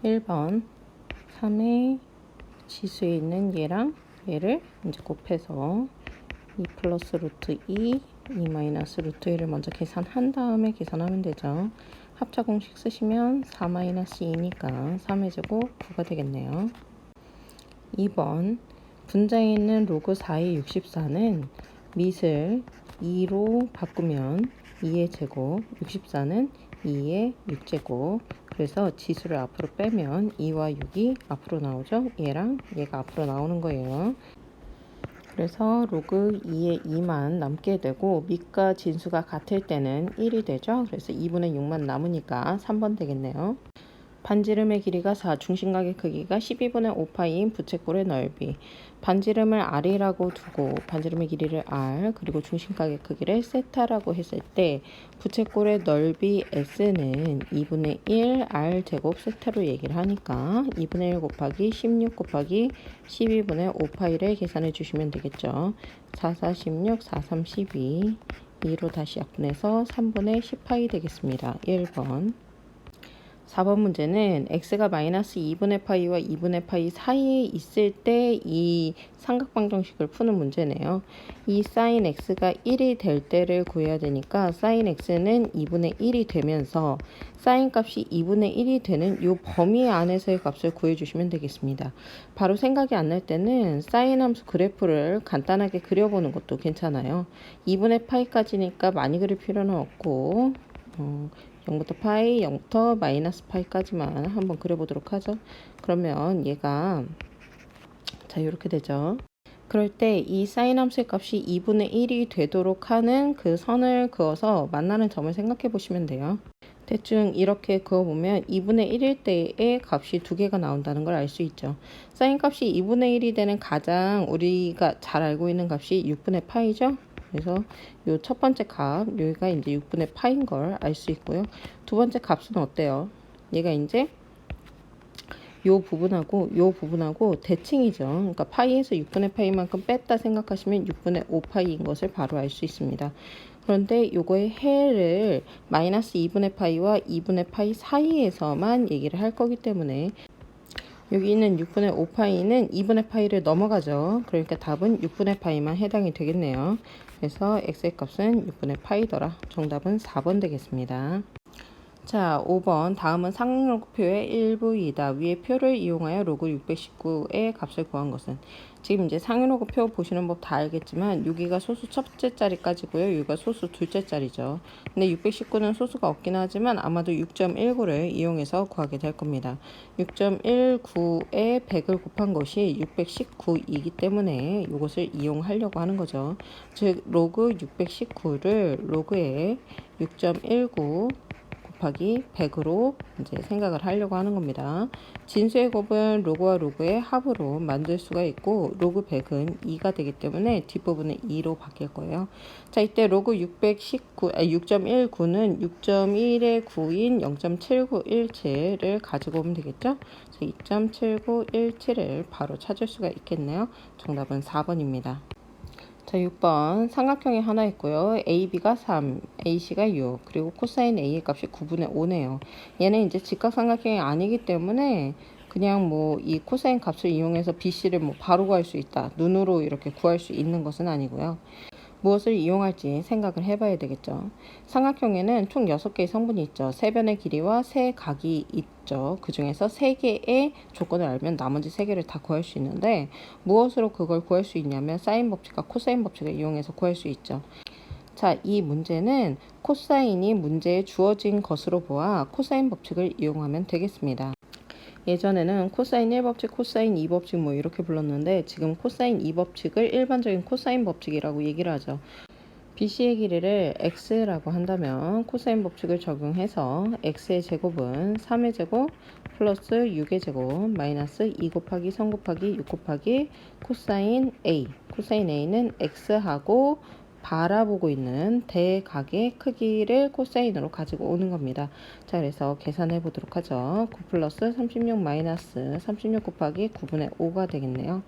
1번 3의 지수에 있는 얘랑 얘를 이제 곱해서 2 플러스 루트 2, 2 마이너스 루트 1을 먼저 계산한 다음에 계산하면 되죠. 합차 공식 쓰시면 4 마이너스 2니까 3의 제곱 9가 되겠네요. 2번 분자에 있는 로그 4의 64는 밑을 2로 바꾸면 2의 제곱, 64는 2의 6제곱. 그래서 지수를 앞으로 빼면 2와 6이 앞으로 나오죠. 얘랑 얘가 앞으로 나오는 거예요. 그래서 로그 2의 2만 남게 되고 밑과 진수가 같을 때는 1이 되죠. 그래서 2분의 6만 남으니까 3번 되겠네요. 반지름의 길이가 4, 중심각의 크기가 12분의 5파이인 부채꼴의 넓이. 반지름을 R이라고 두고 반지름의 길이를 R 그리고 중심각의 크기를 세타라고 했을 때 부채꼴의 넓이 S는 2분의 1 R 제곱 세타로 얘기를 하니까 2분의 1 곱하기 16 곱하기 12분의 5파이를 계산해 주시면 되겠죠. 4, 4, 16, 4, 3, 12 2로 다시 약분해서 3분의 10파이 되겠습니다. 1번 4번 문제는 x가 마이너스 2분의 파이와 2분의 파이 사이에 있을 때 이 삼각방정식을 푸는 문제네요. 이 sin x가 1이 될 때를 구해야 되니까 sin x는 2분의 1이 되면서 sin 값이 2분의 1이 되는 이 범위 안에서의 값을 구해주시면 되겠습니다. 바로 생각이 안 날 때는 sin 함수 그래프를 간단하게 그려보는 것도 괜찮아요. 2분의 파이까지니까 많이 그릴 필요는 없고 0부터 파이, 0부터 마이너스 파이까지만 한번 그려보도록 하죠. 그러면 얘가 자 이렇게 되죠. 그럴 때 이 사인 함수의 값이 2분의 1이 되도록 하는 그 선을 그어서 만나는 점을 생각해 보시면 돼요. 대충 이렇게 그어보면 2분의 1일 때의 값이 두 개가 나온다는 걸 알 수 있죠. 사인 값이 2분의 1이 되는 가장 우리가 잘 알고 있는 값이 6분의 파이죠. 그래서 요 첫 번째 값, 여기가 이제 6분의 파인 걸 알 수 있고요. 두 번째 값은 어때요? 얘가 이제 요 부분하고 대칭이죠. 그러니까 파이에서 6분의 파이만큼 뺐다 생각하시면 6분의 5파이인 것을 바로 알 수 있습니다. 그런데 요거의 해를 마이너스 2분의 파이와 2분의 파이 사이에서만 얘기를 할 거기 때문에 여기 있는 6분의 5파이는 2분의 파이를 넘어가죠. 그러니까 답은 6분의 파이만 해당이 되겠네요. 그래서 x의 값은 6분의 파이더라. 정답은 4번 되겠습니다. 자, 5번. 다음은 상록표의 일부이다. 위의 표를 이용하여 로그 619의 값을 구한 것은? 지금 이제 상록표 보시는 법 다 알겠지만 여기가 소수 첫째 자리까지고요. 여기가 소수 둘째 자리죠. 근데 619는 소수가 없긴 하지만 아마도 6.19를 이용해서 구하게 될 겁니다. 6.19에 100을 곱한 것이 619이기 때문에 이것을 이용하려고 하는 거죠. 즉 로그 619를 로그에 6.19 곱하기 100으로 이제 생각을 하려고 하는 겁니다. 진수의 곱은 로그와 로그의 합으로 만들 수가 있고 로그 100은 2가 되기 때문에 뒷부분은 2로 바뀔 거예요. 자, 이때 로그 6.19는 6.1의 9인 0.7917을 가지고 오면 되겠죠? 2.7917을 바로 찾을 수가 있겠네요. 정답은 4번입니다. 자, 6번 삼각형이 하나 있고요. AB가 3, AC가 6, 그리고 코사인 A의 값이 9분의 5네요. 얘는 이제 직각삼각형이 아니기 때문에 그냥 뭐 이 코사인 값을 이용해서 BC를 뭐 바로 구할 수 있다. 눈으로 이렇게 구할 수 있는 것은 아니고요. 무엇을 이용할지 생각을 해봐야 되겠죠. 삼각형에는 총 6개의 성분이 있죠. 세 변의 길이와 세 각이 있죠. 그 중에서 3개의 조건을 알면 나머지 3개를 다 구할 수 있는데 무엇으로 그걸 구할 수 있냐면 사인 법칙과 코사인 법칙을 이용해서 구할 수 있죠. 자, 이 문제는 코사인이 문제에 주어진 것으로 보아 코사인 법칙을 이용하면 되겠습니다. 예전에는 코사인 1법칙, 코사인 2법칙 뭐 이렇게 불렀는데 지금 코사인 2법칙을 일반적인 코사인 법칙이라고 얘기를 하죠. BC의 길이를 x라고 한다면 코사인 법칙을 적용해서 x의 제곱은 3의 제곱 플러스 6의 제곱 마이너스 2 곱하기 3 곱하기 6 곱하기 코사인 A. 코사인 A는 x하고 바라보고 있는 대각의 크기를 코사인으로 가지고 오는 겁니다. 자, 그래서 계산해 보도록 하죠. 9 플러스 36 마이너스 36 곱하기 9분의 5가 되겠네요.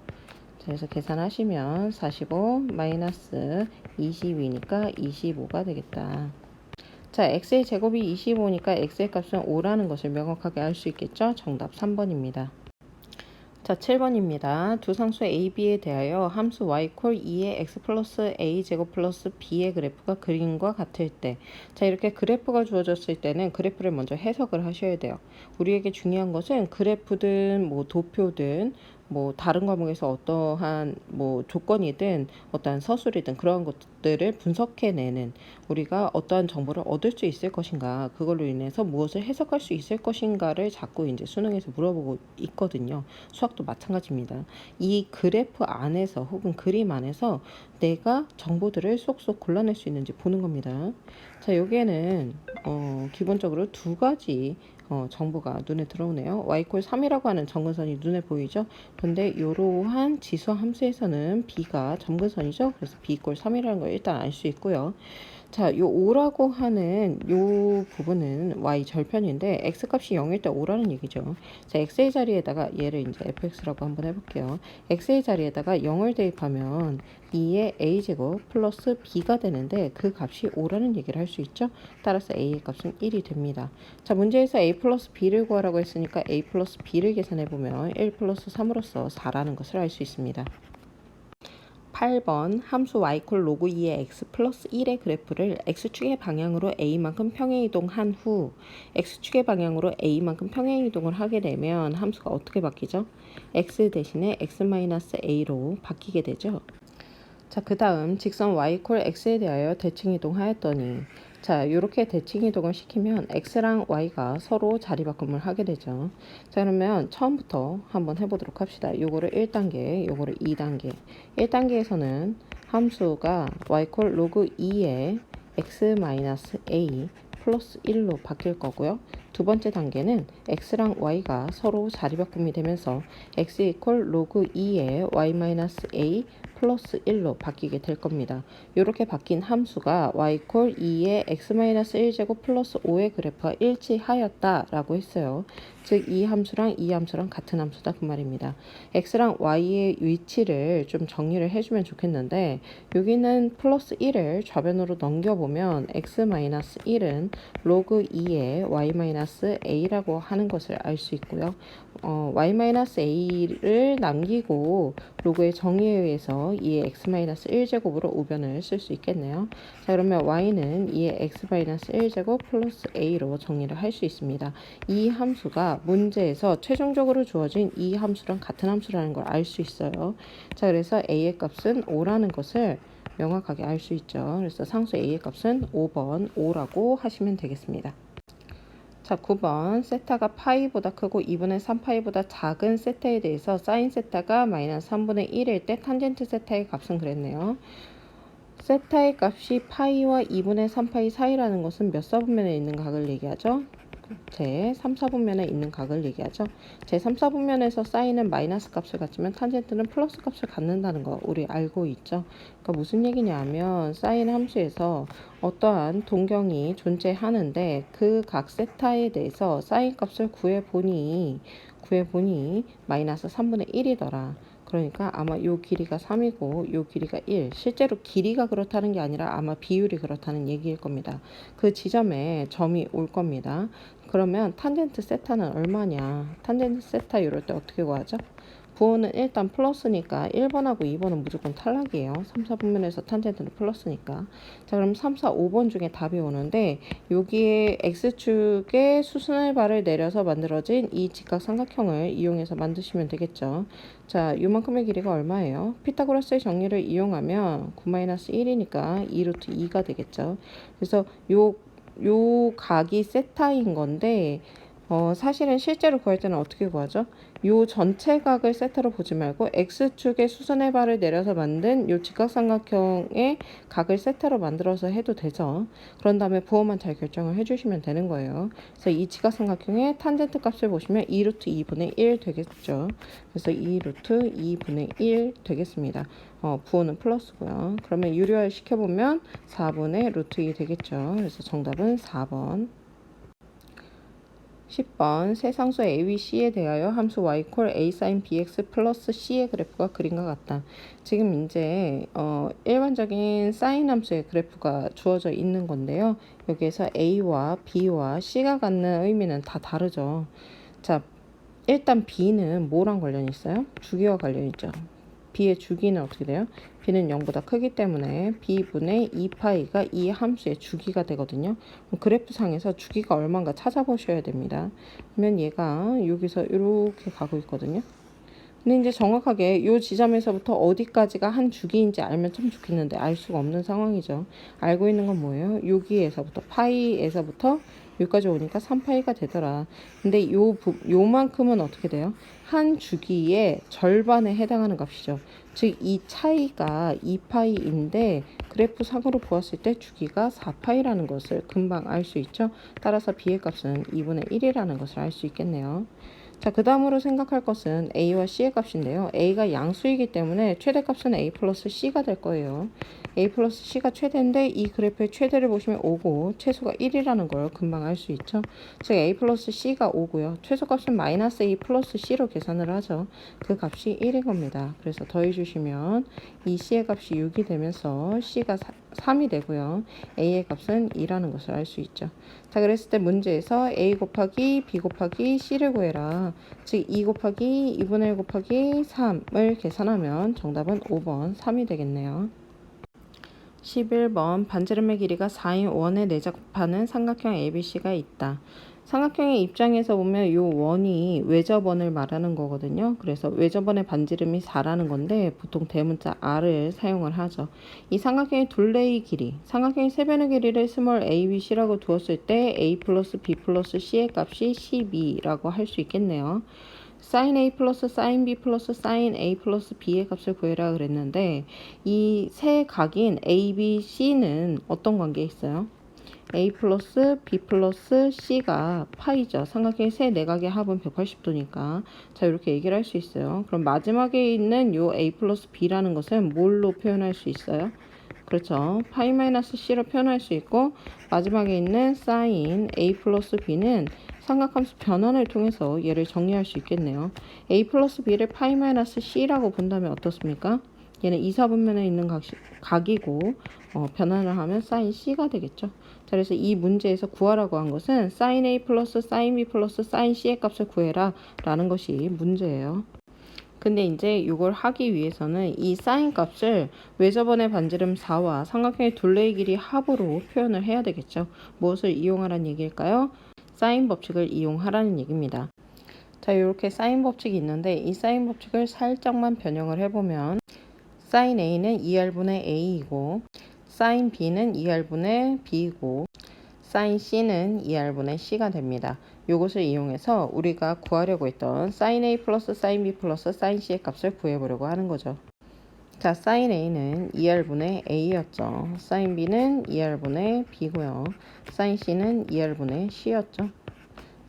자, 그래서 계산하시면 45 마이너스 22니까 25가 되겠다. 자, x의 제곱이 25니까 x의 값은 5라는 것을 명확하게 알 수 있겠죠? 정답 3번입니다. 자, 7번입니다. 두 상수 a, b에 대하여 함수 y 콜 2의 x 플러스 a 제곱 플러스 b의 그래프가 그림과 같을 때, 자, 이렇게 그래프가 주어졌을 때는 그래프를 먼저 해석을 하셔야 돼요. 우리에게 중요한 것은 그래프든 뭐 도표든 뭐 다른 과목에서 어떠한 뭐 조건이든 어떠한 서술이든 그런 것들을 분석해내는, 우리가 어떠한 정보를 얻을 수 있을 것인가, 그걸로 인해서 무엇을 해석할 수 있을 것인가를 자꾸 이제 수능에서 물어보고 있거든요. 수학도 마찬가지입니다. 이 그래프 안에서 혹은 그림 안에서 내가 정보들을 쏙쏙 골라낼 수 있는지 보는 겁니다. 자, 여기에는 기본적으로 두 가지 정보가 눈에 들어오네요. y = 3이라고 하는 점근선이 눈에 보이죠? 근데 이러한 지수 함수에서는 b가 점근선이죠. 그래서 b = 3이라는 걸 일단 알 수 있고요. 자, 요 5라고 하는 요 부분은 y 절편인데 x 값이 0일 때 5라는 얘기죠. 자, x의 자리에다가 얘를 이제 fx라고 한번 해볼게요. x의 자리에다가 0을 대입하면 2의 a제곱 플러스 b가 되는데 그 값이 5라는 얘기를 할 수 있죠. 따라서 a의 값은 1이 됩니다. 자, 문제에서 a 플러스 b를 구하라고 했으니까 a 플러스 b를 계산해보면 1 플러스 3으로써 4라는 것을 알 수 있습니다. 8번 함수 y = 로그 2의 x 플러스 1의 그래프를 x축의 방향으로 a만큼 평행이동한 후 x축의 방향으로 a만큼 평행이동을 하게 되면 함수가 어떻게 바뀌죠? x 대신에 x-a로 바뀌게 되죠. 자, 그 다음 직선 y = x에 대하여 대칭이동하였더니, 자, 이렇게 대칭이동을 시키면 x랑 y가 서로 자리 바꿈을 하게 되죠. 자, 그러면 처음부터 한번 해보도록 합시다. 요거를 1단계, 요거를 2단계. 1단계에서는 함수가 y = 로그 2의 x-a 플러스 1로 바뀔 거고요. 두 번째 단계는 x랑 y가 서로 자리 바꿈이 되면서 x = 로그 2의 y-a 플러스 1로 바뀌게 될 겁니다. 이렇게 바뀐 함수가 y = 2의 x-1제곱 플러스 5의 그래프와 일치하였다 라고 했어요. 즉 이 함수랑 이 함수랑 같은 함수다 그 말입니다. x랑 y의 위치를 좀 정리를 해주면 좋겠는데, 여기는 플러스 1을 좌변으로 넘겨보면 x-1은 로그 2의 y-a라고 하는 것을 알 수 있고요. y-a를 남기고 로그의 정의에 의해서 2의 x-1제곱으로 우변을 쓸 수 있겠네요. 자, 그러면 y는 2의 x-1제곱 플러스 a로 정리를 할 수 있습니다. 이 함수가 문제에서 최종적으로 주어진 이 함수랑 같은 함수라는 걸 알 수 있어요. 자, 그래서 a의 값은 5라는 것을 명확하게 알 수 있죠. 그래서 상수 a의 값은 5번 5라고 하시면 되겠습니다. 자, 9번 세타가 파이보다 크고 2분의 3파이보다 작은 세타에 대해서 사인 세타가 마이너스 3분의 1일 때 탄젠트 세타의 값은 그랬네요. 세타의 값이 파이와 2분의 3파이 사이라는 것은 몇 사분면에 있는 각을 얘기하죠? 제 3, 4분면에 있는 각을 얘기하죠. 제 3, 4분면에서 사인은 마이너스 값을 갖지만 탄젠트는 플러스 값을 갖는다는 거 우리 알고 있죠. 그러니까 무슨 얘기냐면 사인 함수에서 어떠한 동경이 존재하는데 그 각 세타에 대해서 사인 값을 구해보니 마이너스 3분의 1이더라. 그러니까 아마 요 길이가 3이고 요 길이가 1. 실제로 길이가 그렇다는 게 아니라 아마 비율이 그렇다는 얘기일 겁니다. 그 지점에 점이 올 겁니다. 그러면 탄젠트 세타는 얼마냐? 탄젠트 세타 이럴 때 어떻게 구하죠? 부호는 일단 플러스니까 1번하고 2번은 무조건 탈락이에요. 3, 4분면에서 탄젠트는 플러스니까. 자, 그럼 3, 4, 5번 중에 답이 오는데 여기에 x축의 수순의 발을 내려서 만들어진 이 직각삼각형을 이용해서 만드시면 되겠죠. 자, 요만큼의 길이가 얼마예요? 피타고라스의 정리를 이용하면 9-1이니까 2루트 2가 되겠죠. 그래서 요 각이 세타인 건데 사실은 실제로 구할 때는 어떻게 구하죠? 요 전체 각을 세타로 보지 말고 x축의 수선의 발을 내려서 만든 요 직각삼각형의 각을 세타로 만들어서 해도 되죠. 그런 다음에 부호만 잘 결정을 해주시면 되는 거예요. 그래서 이 직각삼각형의 탄젠트 값을 보시면 2루트 2분의 1 되겠죠. 그래서 2루트 2분의 1 되겠습니다. 부호는 플러스고요. 그러면 유리화 시켜보면 4분의 루트 2 되겠죠. 그래서 정답은 4번. 10번 세 상수 a, b, c에 대하여 함수 y a sin bx 플러스 c의 그래프가 그림과 같다. 지금 이제 일반적인 사인 함수의 그래프가 주어져 있는 건데요. 여기에서 a와 b와 c가 갖는 의미는 다 다르죠. 자, 일단 b는 뭐랑 관련이 있어요? 주기와 관련이 있죠. b의 주기는 어떻게 돼요? b는 0보다 크기 때문에 b분의 2파이가 이 함수의 주기가 되거든요. 그래프상에서 주기가 얼마인가 찾아보셔야 됩니다. 그러면 얘가 여기서 이렇게 가고 있거든요. 근데 이제 정확하게 이 지점에서부터 어디까지가 한 주기인지 알면 참 좋겠는데 알 수가 없는 상황이죠. 알고 있는 건 뭐예요? 여기에서부터 파이에서부터 여기까지 오니까 3파이가 되더라. 근데 요만큼은 어떻게 돼요? 한 주기의 절반에 해당하는 값이죠. 즉 이 차이가 2파이인데 그래프 상으로 보았을 때 주기가 4파이라는 것을 금방 알 수 있죠. 따라서 b의 값은 2분의 1이라는 것을 알 수 있겠네요. 자, 그 다음으로 생각할 것은 a와 c의 값인데요. a가 양수이기 때문에 최대값은 a 플러스 c가 될 거예요. a 플러스 c가 최대인데 이 그래프의 최대를 보시면 5고 최소가 1이라는 걸 금방 알 수 있죠. 즉 a 플러스 c가 5고요. 최소값은 마이너스 a 플러스 c로 계산을 하죠. 그 값이 1인 겁니다. 그래서 더해주시면 이 c의 값이 6이 되면서 c가 3이 되고요. a의 값은 2라는 것을 알 수 있죠. 자, 그랬을 때 문제에서 a 곱하기 b 곱하기 c를 구해라. 즉 2 곱하기 2분의 1 곱하기 3을 계산하면 정답은 5번 3이 되겠네요. 11번 반지름의 길이가 4인 원에 내접하는 삼각형 ABC가 있다. 삼각형의 입장에서 보면 이 원이 외접원을 말하는 거거든요. 그래서 외접원의 반지름이 4라는 건데 보통 대문자 R을 사용을 하죠. 이 삼각형의 둘레의 길이, 삼각형의 세변의 길이를 스몰 a, b, c라고 두었을 때 a 플러스 b 플러스 c의 값이 12라고 할 수 있겠네요. sin a 플러스 sin b 플러스 sin a 플러스 b의 값을 구해라 그랬는데 이 세 각인 a, b, c는 어떤 관계에 있어요? a 플러스 b 플러스 c가 파이죠. 삼각형의 세 내각의 합은 180도니까 자 이렇게 얘기를 할 수 있어요. 그럼 마지막에 있는 요 a 플러스 b라는 것은 뭘로 표현할 수 있어요? 그렇죠. 파이 마이너스 c로 표현할 수 있고 마지막에 있는 sin a 플러스 b는 삼각함수 변환을 통해서 얘를 정리할 수 있겠네요. a 플러스 b를 파이 마이너스 c라고 본다면 어떻습니까? 얘는 이사분면에 있는 각이고 변환을 하면 sin c가 되겠죠. 자, 그래서 이 문제에서 구하라고 한 것은 sin a 플러스 sin b 플러스 sin c의 값을 구해라 라는 것이 문제예요. 근데 이제 이걸 하기 위해서는 이 사인 값을 외접원의 반지름 4와 삼각형의 둘레의 길이 합으로 표현을 해야 되겠죠. 무엇을 이용하라는 얘기일까요? 사인 법칙을 이용하라는 얘기입니다. 자, 이렇게 사인 법칙이 있는데 이 사인 법칙을 살짝만 변형을 해보면 사인 A는 2R분의 A이고 사인 B는 2R분의 B이고 사인 C는 2R분의 C가 됩니다. 이것을 이용해서 우리가 구하려고 했던 sin A 플러스 sin B 플러스 sin C의 값을 구해보려고 하는 거죠. 자, sin A는 2R분의 A였죠. sin B는 2R분의 B고요. sin C는 2R분의 C였죠.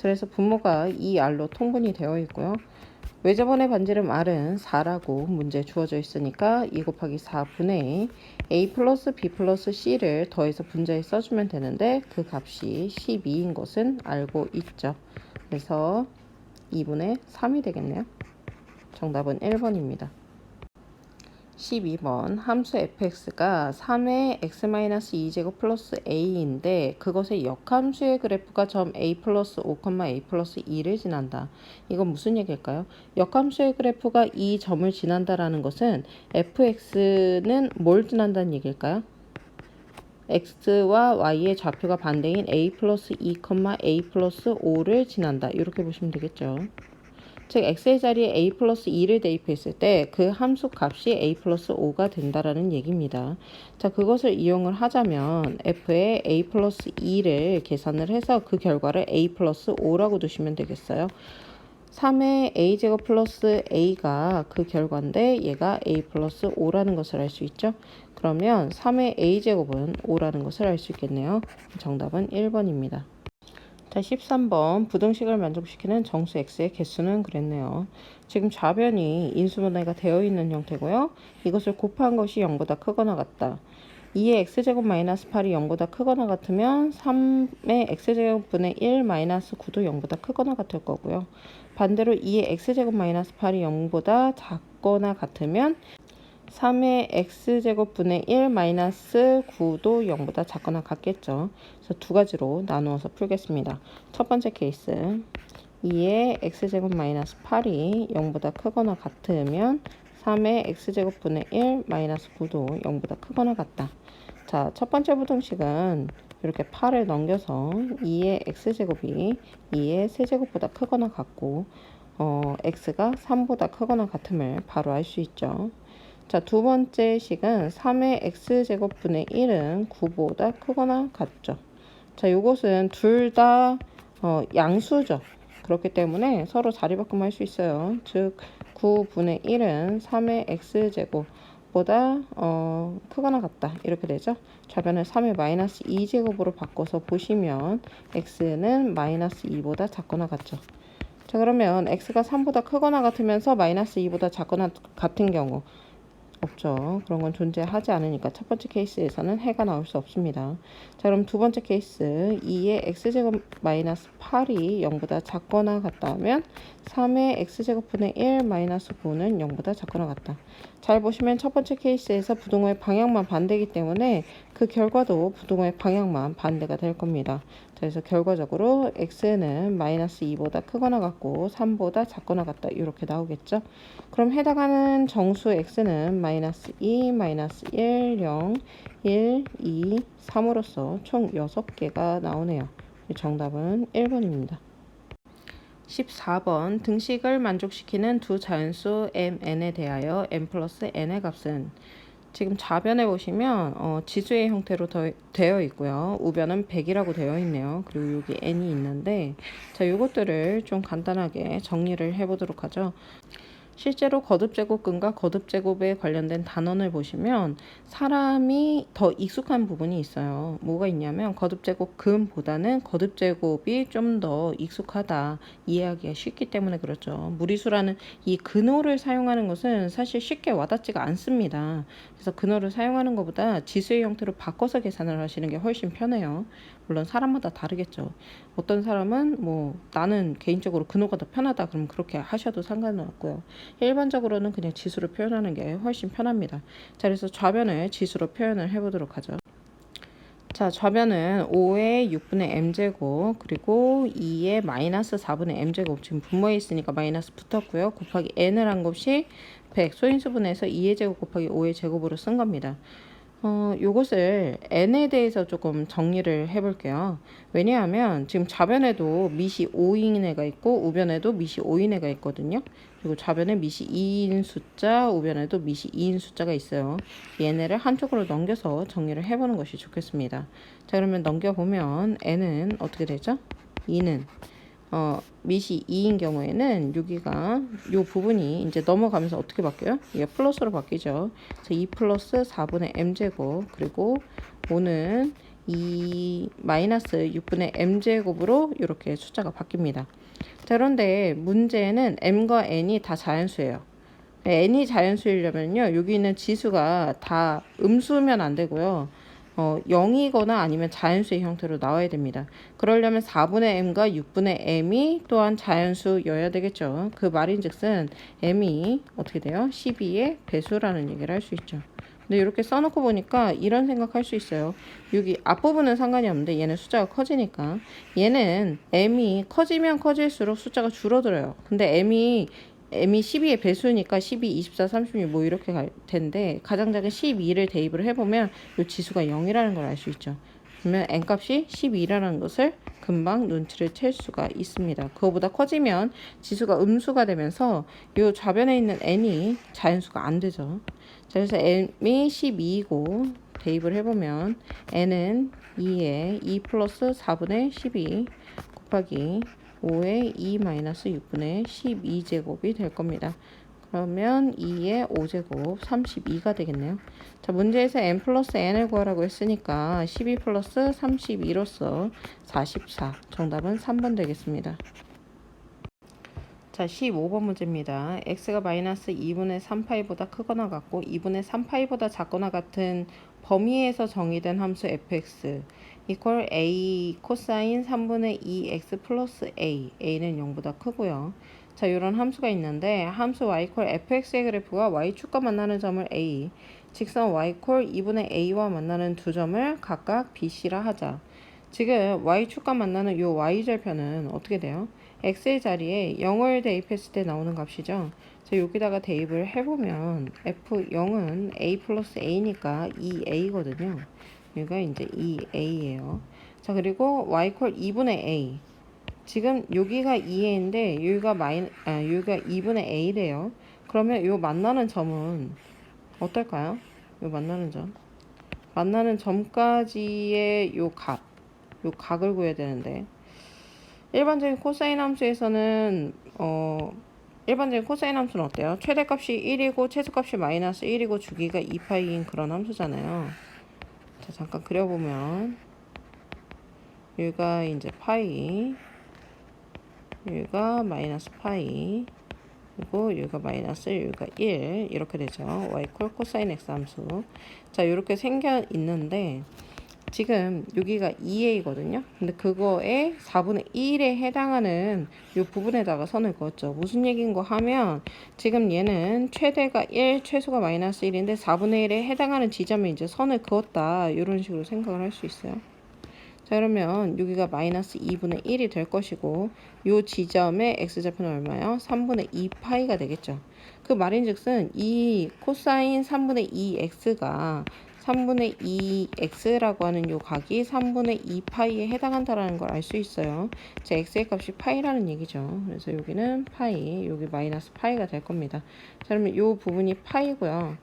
그래서 분모가 2R로 통분이 되어 있고요. 외접원의 반지름 R은 4라고 문제에 주어져 있으니까 2 곱하기 4분의 A 플러스 B 플러스 C를 더해서 분자에 써주면 되는데 그 값이 12인 것은 알고 있죠. 그래서 2분의 3이 되겠네요. 정답은 1번입니다. 12번 함수 fx가 3의 x-2제곱 플러스 a인데 그것의 역함수의 그래프가 점 a 플러스 5, a 플러스 2를 지난다. 이건 무슨 얘기일까요? 역함수의 그래프가 이 점을 지난다라는 것은 fx는 뭘 지난다는 얘기일까요? x와 y의 좌표가 반대인 a 플러스 2, a 플러스 5를 지난다. 이렇게 보시면 되겠죠. 즉 x의 자리에 a 플러스 2를 대입했을 때 그 함수 값이 a 플러스 5가 된다라는 얘기입니다. 자, 그것을 이용을 하자면 f의 a 플러스 2를 계산을 해서 그 결과를 a 플러스 5라고 두시면 되겠어요. 3의 a제곱 플러스 a가 그 결과인데 얘가 a 플러스 5라는 것을 알 수 있죠. 그러면 3의 a제곱은 5라는 것을 알 수 있겠네요. 정답은 1번입니다. 자, 13번 부등식을 만족시키는 정수 x의 개수는 그랬네요. 지금 좌변이 인수분해가 되어 있는 형태고요. 이것을 곱한 것이 0보다 크거나 같다. 2의 x제곱 마이너스 8이 0보다 크거나 같으면 3의 x제곱분의 1 마이너스 9도 0보다 크거나 같을 거고요. 반대로 2의 x제곱 마이너스 8이 0보다 작거나 같으면 3의 x제곱분의 1 마이너스 9도 0보다 작거나 같겠죠. 그래서 두 가지로 나누어서 풀겠습니다. 첫 번째 케이스 2의 x제곱 마이너스 8이 0보다 크거나 같으면 3의 x제곱분의 1 마이너스 9도 0보다 크거나 같다. 자, 첫 번째 부등식은 이렇게 8을 넘겨서 2의 x제곱이 2의 세제곱보다 크거나 같고 x가 3보다 크거나 같음을 바로 알 수 있죠. 자, 두 번째 식은 3의 x제곱분의 1은 9보다 크거나 같죠. 자, 이것은 둘 다 양수죠. 그렇기 때문에 서로 자리 바꿈 할 수 있어요. 즉 9분의 1은 3의 x제곱보다 크거나 같다. 이렇게 되죠. 좌변을 3의 마이너스 2제곱으로 바꿔서 보시면 x는 마이너스 2보다 작거나 같죠. 자, 그러면 x가 3보다 크거나 같으면서 마이너스 2보다 작거나 같은 경우 없죠. 그런 건 존재하지 않으니까 첫 번째 케이스에서는 해가 나올 수 없습니다. 자, 그럼 두 번째 케이스 2의 x제곱 마이너스 8이 0보다 작거나 같다 하면 3의 x제곱분의 1 마이너스 9는 0보다 작거나 같다. 잘 보시면 첫 번째 케이스에서 부등호의 방향만 반대이기 때문에 그 결과도 부등호의 방향만 반대가 될 겁니다. 그래서 결과적으로 x는 마이너스 2보다 크거나 같고 3보다 작거나 같다. 이렇게 나오겠죠. 그럼 해당하는 정수 x는 마이너스 2, 마이너스 1, 0, 1, 2, 3으로서 총 6개가 나오네요. 정답은 1번입니다. 14번 등식을 만족시키는 두 자연수 mn에 대하여 m 플러스 n의 값은 지금 좌변에 보시면 지수의 형태로 되어 있고요. 우변은 100이라고 되어 있네요. 그리고 여기 n이 있는데 자, 요것들을 좀 간단하게 정리를 해보도록 하죠. 실제로 거듭제곱근과 거듭제곱에 관련된 단원을 보시면 사람이 더 익숙한 부분이 있어요. 뭐가 있냐면 거듭제곱근보다는 거듭제곱이 좀 더 익숙하다. 이해하기가 쉽기 때문에 그렇죠. 무리수라는 이 근호를 사용하는 것은 사실 쉽게 와닿지가 않습니다. 그래서 근호를 사용하는 것보다 지수의 형태로 바꿔서 계산을 하시는 게 훨씬 편해요. 물론 사람마다 다르겠죠. 어떤 사람은 뭐 나는 개인적으로 근호가 더 편하다 그럼 그렇게 하셔도 상관은 없고요. 일반적으로는 그냥 지수로 표현하는 게 훨씬 편합니다. 자, 그래서 좌변을 지수로 표현을 해보도록 하죠. 자, 좌변은 5의 6분의 m제곱 그리고 2의 마이너스 4분의 m제곱 지금 분모에 있으니까 마이너스 붙었고요. 곱하기 n을 한 곱이 100 소인수분해서 2의 제곱 곱하기 5의 제곱으로 쓴 겁니다. 요것을 n에 대해서 조금 정리를 해볼게요. 왜냐하면 지금 좌변에도 밑이 5인 애가 있고 우변에도 밑이 5인 애가 있거든요. 그리고 좌변에 밑이 2인 숫자, 우변에도 밑이 2인 숫자가 있어요. 얘네를 한쪽으로 넘겨서 정리를 해보는 것이 좋겠습니다. 자, 그러면 넘겨보면 n은 어떻게 되죠? 2는 밑이 2인 경우에는 여기가 요 부분이 이제 넘어가면서 어떻게 바뀌어요? 이게 플러스로 바뀌죠. 그래서 2 플러스 4분의 m제곱 그리고 5는 2 마이너스 6분의 m제곱으로 이렇게 숫자가 바뀝니다. 자, 그런데 문제는 m과 n이 다 자연수예요. n이 자연수이려면요. 여기 있는 지수가 다 음수면 안 되고요. 0이거나 아니면 자연수의 형태로 나와야 됩니다. 그러려면 4분의 m과 6분의 m이 또한 자연수여야 되겠죠. 그 말인즉슨 m이 어떻게 돼요? 12의 배수라는 얘기를 할 수 있죠. 근데 이렇게 써놓고 보니까 이런 생각할 수 있어요. 여기 앞부분은 상관이 없는데 얘는 숫자가 커지니까 얘는 m이 커지면 커질수록 숫자가 줄어들어요. 근데 m이 12의 배수니까 12, 24, 36 뭐 이렇게 갈 텐데 가장 작은 12를 대입을 해보면 이 지수가 0이라는 걸 알 수 있죠. 그러면 n값이 12라는 것을 금방 눈치를 챌 수가 있습니다. 그거보다 커지면 지수가 음수가 되면서 이 좌변에 있는 n이 자연수가 안 되죠. 자, 그래서 n이 12이고 대입을 해보면 n은 2에 2 플러스 4분의 12 곱하기 5의 2 마이너스 6분의 12제곱이 될 겁니다. 그러면 2의 5제곱 32가 되겠네요. 자, 문제에서 n 플러스 n을 구하라고 했으니까 12 플러스 32로서 44. 정답은 3번 되겠습니다. 자, 15번 문제입니다. x가 마이너스 2분의 3파이보다 크거나 같고 2분의 3파이보다 작거나 같은 범위에서 정의된 함수 fx 이퀄 a 코사인 3분의 2x 플러스 a는 0보다 크고요. 자, 이런 함수가 있는데 함수 y 콜 fx의 그래프가 y축과 만나는 점을 a, 직선 y 콜 2분의 a와 만나는 두 점을 각각 bc라 하자. 지금 y축과 만나는 요 y절편은 어떻게 돼요? x의 자리에 0을 대입했을 때 나오는 값이죠. 자, 여기다가 대입을 해보면 f0은 a 플러스 a니까 2a거든요. 여기가 이제 2a예요. 자, 그리고 y 콜 2분의 a. 지금 여기가 2a인데 여기가 여기가 2분의 a래요. 그러면 요 만나는 점은 어떨까요? 요 만나는 점까지의 요 각을 구해야 되는데 일반적인 코사인 함수에서는 일반적인 코사인 함수는 어때요? 최대값이 1이고 최소값이 마이너스 1이고 주기가 2파이인 그런 함수잖아요. 자, 잠깐 그려보면 여기가 이제 파이, 여기가 마이너스 파이, 그리고 여기가 마이너스, 여기가 1 이렇게 되죠. y 콜 코사인 x 함수. 자, 이렇게 생겨 있는데 지금 여기가 2a거든요. 근데 그거에 4분의 1에 해당하는 이 부분에다가 선을 그었죠. 무슨 얘기인 거 하면 지금 얘는 최대가 1, 최소가 마이너스 1인데 4분의 1에 해당하는 지점에 이제 선을 그었다. 이런 식으로 생각을 할 수 있어요. 자, 그러면 여기가 마이너스 2분의 1이 될 것이고 이 지점의 x좌표는 얼마예요? 3분의 2파이가 되겠죠. 그 말인즉슨 이 코사인 3분의 2x가 3분의 2x라고 하는 요 각이 3분의 2파이에 해당한다라는 걸 알 수 있어요. 제 x의 값이 파이라는 얘기죠. 그래서 여기는 파이, 여기 마이너스 파이가 될 겁니다. 자, 그러면 요 부분이 파이고요.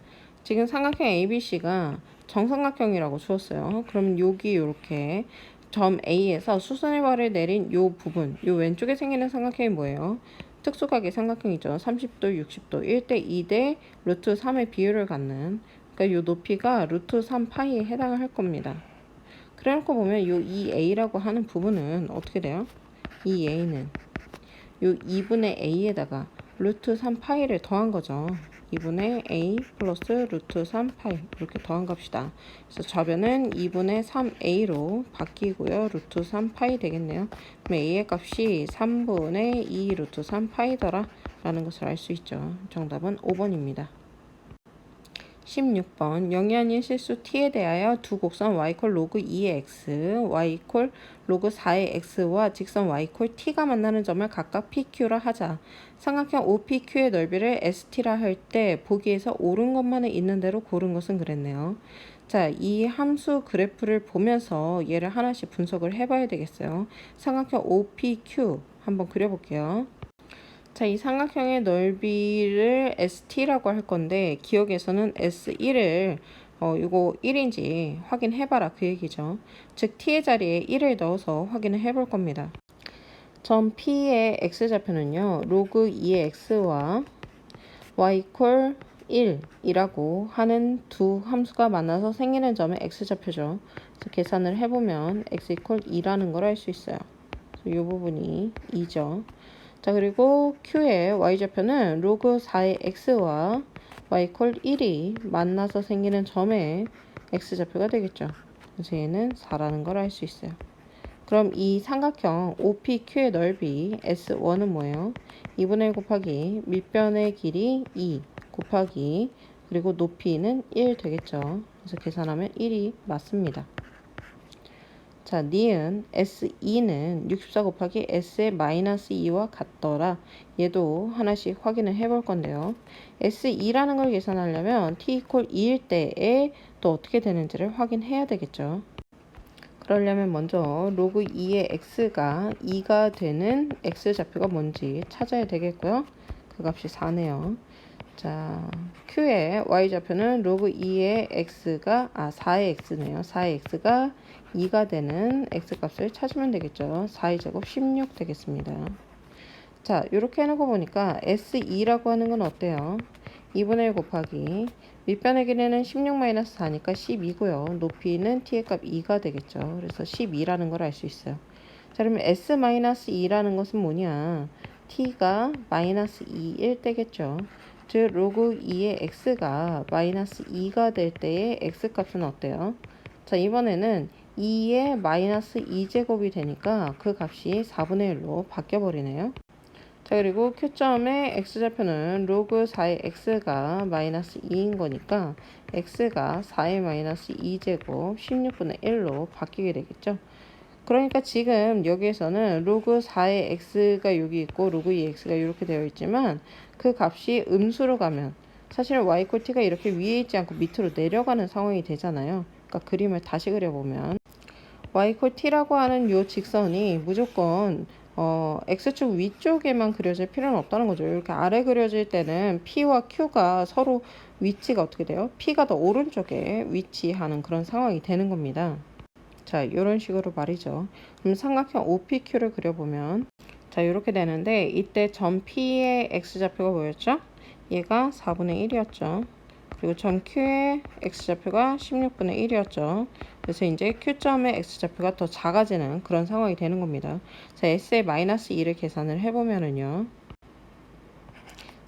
지금 삼각형 ABC가 정삼각형이라고 주었어요. 그럼 여기 이렇게 점 A에서 수선의 발을 내린 요 부분, 요 왼쪽에 생기는 삼각형이 뭐예요? 특수각의 삼각형이죠. 30도, 60도, 1대 2대 루트 3의 비율을 갖는, 그러니까 요 높이가 루트 3파이에 해당을 할 겁니다. 그래놓고 보면 요 2a라고 하는 부분은 어떻게 돼요? 2a는 요 2분의 a에다가 루트 3파이를 더한 거죠. 2분의 a 플러스 루트 3파이 이렇게 더한 값이다. 그래서 좌변은 2분의 3a로 바뀌고요. 루트 3파이 되겠네요. 그럼 a의 값이 3분의 2 루트 3파이더라 라는 것을 알 수 있죠. 정답은 5번입니다. 16번 영이아닌 실수 t에 대하여 두 곡선 y 콜 로그 2의 x, y 콜 로그 4의 x와 직선 y 콜 t가 만나는 점을 각각 pq라 하자. 삼각형 OPQ의 넓이를 st라 할 때 보기에서 옳은 것만은 있는 대로 고른 것은 그랬네요. 자, 이 함수 그래프를 보면서 얘를 하나씩 분석을 해봐야 되겠어요. 삼각형 OPQ 한번 그려볼게요. 자, 이 삼각형의 넓이를 ST라고 할 건데 기억에서는 S1을 이거 1인지 확인해봐라 그 얘기죠. 즉 T의 자리에 1을 넣어서 확인을 해볼 겁니다. 점 P의 X좌표는요. 로그 2의 X와 Y 콜 1이라고 하는 두 함수가 만나서 생기는 점의 X좌표죠. 그래서 계산을 해보면 X 이퀄 2라는 걸 알 수 있어요. 이 부분이 2죠. 자, 그리고 Q의 Y좌표는 로그 4의 X와 Y 콜 1이 만나서 생기는 점의 X좌표가 되겠죠. 그래서 얘는 4라는 걸 알 수 있어요. 그럼 이 삼각형 OPQ의 넓이 S1은 뭐예요? 2분의 1 곱하기 밑변의 길이 2 곱하기 그리고 높이는 1 되겠죠. 그래서 계산하면 1이 맞습니다. 자, 니은 S2는 64 곱하기 S의 마이너스 2와 같더라. 얘도 하나씩 확인을 해볼 건데요. S2라는 걸 계산하려면 t 이퀄 2일 때에 또 어떻게 되는지를 확인해야 되겠죠. 그러려면 먼저 로그 2의 x가 2가 되는 x좌표가 뭔지 찾아야 되겠고요. 그 값이 4네요. 자, Q의 Y좌표는 로그 2의 X가, 4의 X네요. 4의 X가 2가 되는 X값을 찾으면 되겠죠. 4의 제곱 16 되겠습니다. 자, 이렇게 해놓고 보니까 S2라고 하는 건 어때요? 2분의 1 곱하기 밑변의 길이는 16-4니까 12고요. 높이는 t의 값 2가 되겠죠. 그래서 12라는 걸 알 수 있어요. 자, 그러면 S-2라는 것은 뭐냐? t가 마이너스 2일 때겠죠. 즉 로그 2의 x가 마이너스 2가 될 때의 x값은 어때요? 자, 이번에는 2의 마이너스 2제곱이 되니까 그 값이 4분의 1로 바뀌어버리네요. 자, 그리고 Q점의 x좌표는 로그 4의 x가 마이너스 2인 거니까 x가 4의 마이너스 2제곱 16분의 1로 바뀌게 되겠죠. 그러니까 지금 여기에서는 로그 4의 x가 여기 있고 로그 2의 x가 이렇게 되어 있지만 그 값이 음수로 가면 사실은 y = t가 이렇게 위에 있지 않고 밑으로 내려가는 상황이 되잖아요. 그러니까 그림을 다시 그려보면 y = t라고 하는 요 직선이 무조건 x축 위쪽에만 그려질 필요는 없다는 거죠. 이렇게 아래 그려질 때는 p와 q가 서로 위치가 어떻게 돼요? p가 더 오른쪽에 위치하는 그런 상황이 되는 겁니다. 자, 이런 식으로 말이죠. 그럼 삼각형 OPQ를 그려보면 자, 이렇게 되는데 이때 점 P의 x좌표가 뭐였죠? 얘가 4분의 1이었죠. 그리고 점 Q의 x좌표가 16분의 1이었죠. 그래서 이제 Q점의 x좌표가 더 작아지는 그런 상황이 되는 겁니다. 자, S의 마이너스 2를 계산을 해보면은요.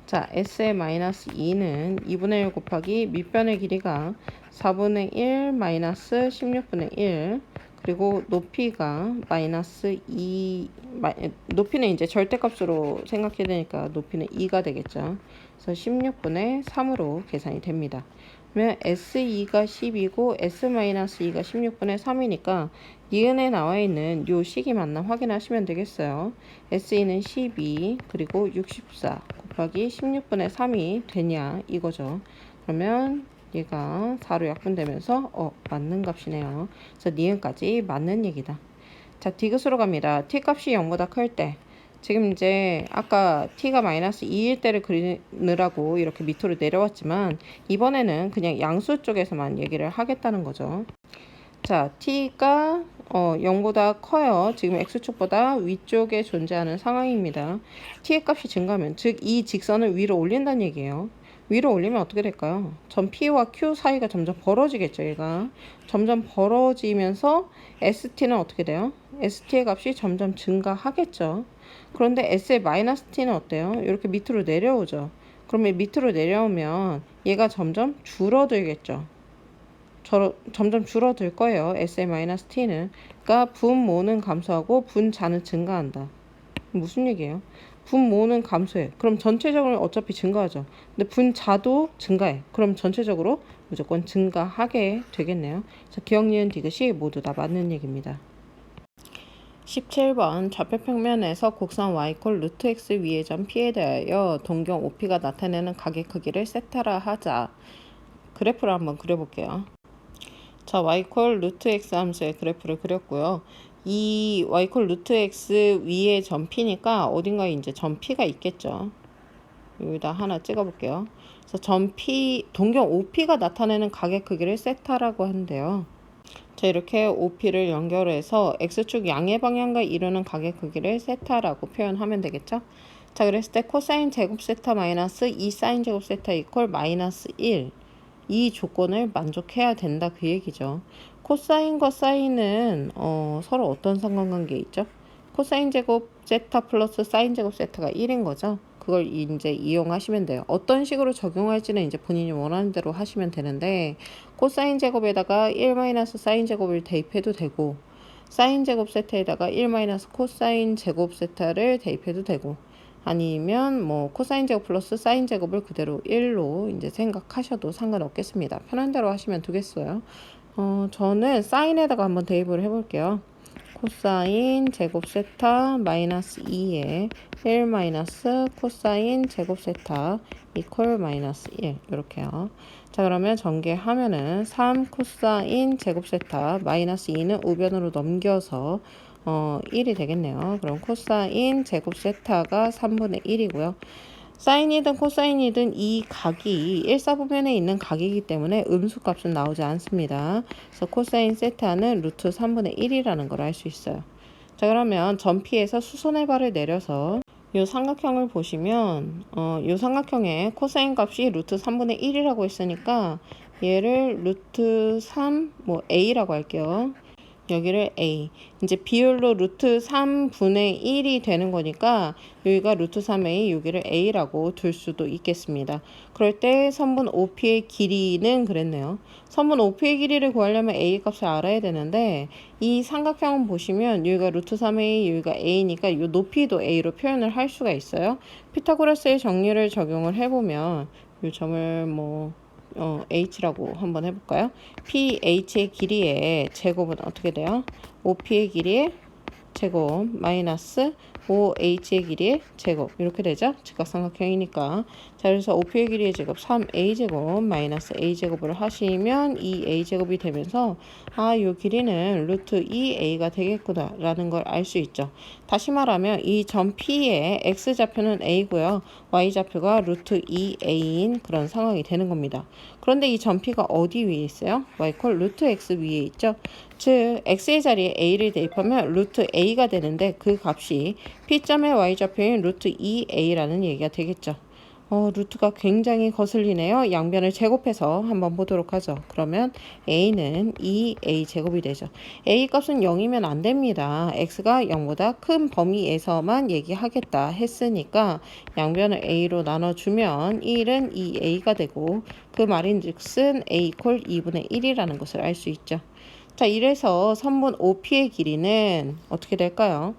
자, S의 마이너스 2는 2분의 1 곱하기 밑변의 길이가 4분의 1 마이너스 16분의 1 그리고 높이가 마이너스 2 높이는 이제 절대값으로 생각해야 되니까 높이는 2가 되겠죠. 그래서 16분의 3으로 계산이 됩니다. 그러면 S2가 10이고 S-2가 16분의 3이니까 니은에 나와 있는 요 식이 맞나 확인하시면 되겠어요. S2는 12 그리고 64 곱하기 16분의 3이 되냐 이거죠. 그러면 얘가 4로 약분되면서 맞는 값이네요. 그래서 니은까지 맞는 얘기다. 자, 디귿으로 갑니다. t 값이 0보다 클 때 지금 이제 아까 t가 마이너스 2일 때를 그리느라고 이렇게 밑으로 내려왔지만 이번에는 그냥 양수 쪽에서만 얘기를 하겠다는 거죠. 자, t가 0보다 커요. 지금 x축보다 위쪽에 존재하는 상황입니다. t의 값이 증가하면 즉 이 직선을 위로 올린다는 얘기예요. 위로 올리면 어떻게 될까요? 점 P와 Q 사이가 점점 벌어지겠죠. 얘가 점점 벌어지면서 ST는 어떻게 돼요? ST의 값이 점점 증가하겠죠. 그런데 S의 마이너스 T는 어때요? 이렇게 밑으로 내려오죠. 그러면 밑으로 내려오면 얘가 점점 줄어들겠죠. 점점 줄어들 거예요. S의 마이너스 T는. 그러니까 분모는 감소하고 분자는 증가한다. 무슨 얘기예요? 분모는 감소해. 그럼 전체적으로 어차피 증가하죠. 근데 분자도 증가해. 그럼 전체적으로 무조건 증가하게 되겠네요. 자, 기억, 니은, 디귿이 모두 다 맞는 얘기입니다. 17번 좌표평면에서 곡선 y 루트 x 위의 점 P에 대하여 동경 OP가 나타내는 가게 크기를 세타라 하자. 그래프를 한번 그려볼게요. 자, y 루트 x 함수의 그래프를 그렸고요. 이 y 루트 x 위에 점 P니까 어딘가에 이제 점 P가 있겠죠. 여기다 하나 찍어볼게요. 그래서 점 P, 동경 OP가 나타내는 가게 크기를 세타라고 하는데요. 자, 이렇게 OP를 연결해서 x축 양의 방향과 이루는 가게 크기를 세타라고 표현하면 되겠죠. 자, 그랬을 때 코사인 제곱 세타 마이너스 2 사인 제곱 세타 이퀄 마이너스 1. 이 조건을 만족해야 된다 그 얘기죠. 코사인과 사인은 서로 어떤 상관관계에 있죠? 코사인 제곱 세타 플러스 사인 제곱 세타가 1인 거죠. 그걸 이제 이용하시면 돼요. 어떤 식으로 적용할지는 이제 본인이 원하는 대로 하시면 되는데 코사인 제곱에다가 1 마이너스 사인 제곱을 대입해도 되고 사인 제곱 세타에다가 1 마이너스 코사인 제곱 세타를 대입해도 되고 아니면 뭐 코사인 제곱 플러스 사인 제곱을 그대로 1로 이제 생각하셔도 상관없겠습니다. 편한 대로 하시면 되겠어요. 저는 사인에다가 한번 대입을 해볼게요. 코사인 제곱 세타 마이너스 2에 1 마이너스 코사인 제곱 세타 이퀄 마이너스 1 이렇게요. 자, 그러면 전개하면은 3 코사인 제곱 세타 마이너스 2는 우변으로 넘겨서 1이 되겠네요. 그럼 코사인 제곱 세타가 3분의 1이고요. 사인이든 코사인이든 이 각이 일사분면에 있는 각이기 때문에 음수값은 나오지 않습니다. 그래서 코사인 세타는 루트 3분의 1이라는 걸 알 수 있어요. 자, 그러면 점 P에서 수선의 발을 내려서 이 삼각형을 보시면 이 삼각형의 코사인 값이 루트 3분의 1이라고 했으니까 얘를 루트 3 A라고 할게요. 여기를 a. 이제 비율로 루트 3분의 1이 되는 거니까 여기가 루트 3a, 여기를 a라고 둘 수도 있겠습니다. 그럴 때 선분 OP의 길이는 그랬네요. 선분 OP의 길이를 구하려면 a 값을 알아야 되는데 이 삼각형은 보시면 여기가 루트 3a, 여기가 a니까 이 높이도 a로 표현을 할 수가 있어요. 피타고라스의 정리를 적용을 해보면 이 점을 h라고 한번 해볼까요? ph의 길이의 제곱은 어떻게 돼요? op의 길이의 제곱 마이너스 5h의 길이의 제곱 이렇게 되죠? 직각삼각형이니까. 자, 그래서 5p의 길이의 제곱 3a제곱 마이너스 a제곱을 하시면 2a제곱이 되면서 요 길이는 루트 2a가 되겠구나 라는 걸 알 수 있죠. 다시 말하면 이 점 P의 x좌표는 a고요. y좌표가 루트 2a인 그런 상황이 되는 겁니다. 그런데 이 점 P가 어디 위에 있어요? y콜 루트 x 위에 있죠. 즉 x의 자리에 a를 대입하면 루트 a가 되는데 그 값이 P점의 y좌표인 루트 2a라는 얘기가 되겠죠. 루트가 굉장히 거슬리네요. 양변을 제곱해서 한번 보도록 하죠. 그러면 a는 2a 제곱이 되죠. a 값은 0이면 안 됩니다. x가 0보다 큰 범위에서만 얘기하겠다 했으니까 양변을 a로 나눠주면 1은 2a가 되고 그 말인즉슨 a 콜 2분의 1이라는 것을 알 수 있죠. 자, 이래서 선분 OP의 길이는 어떻게 될까요?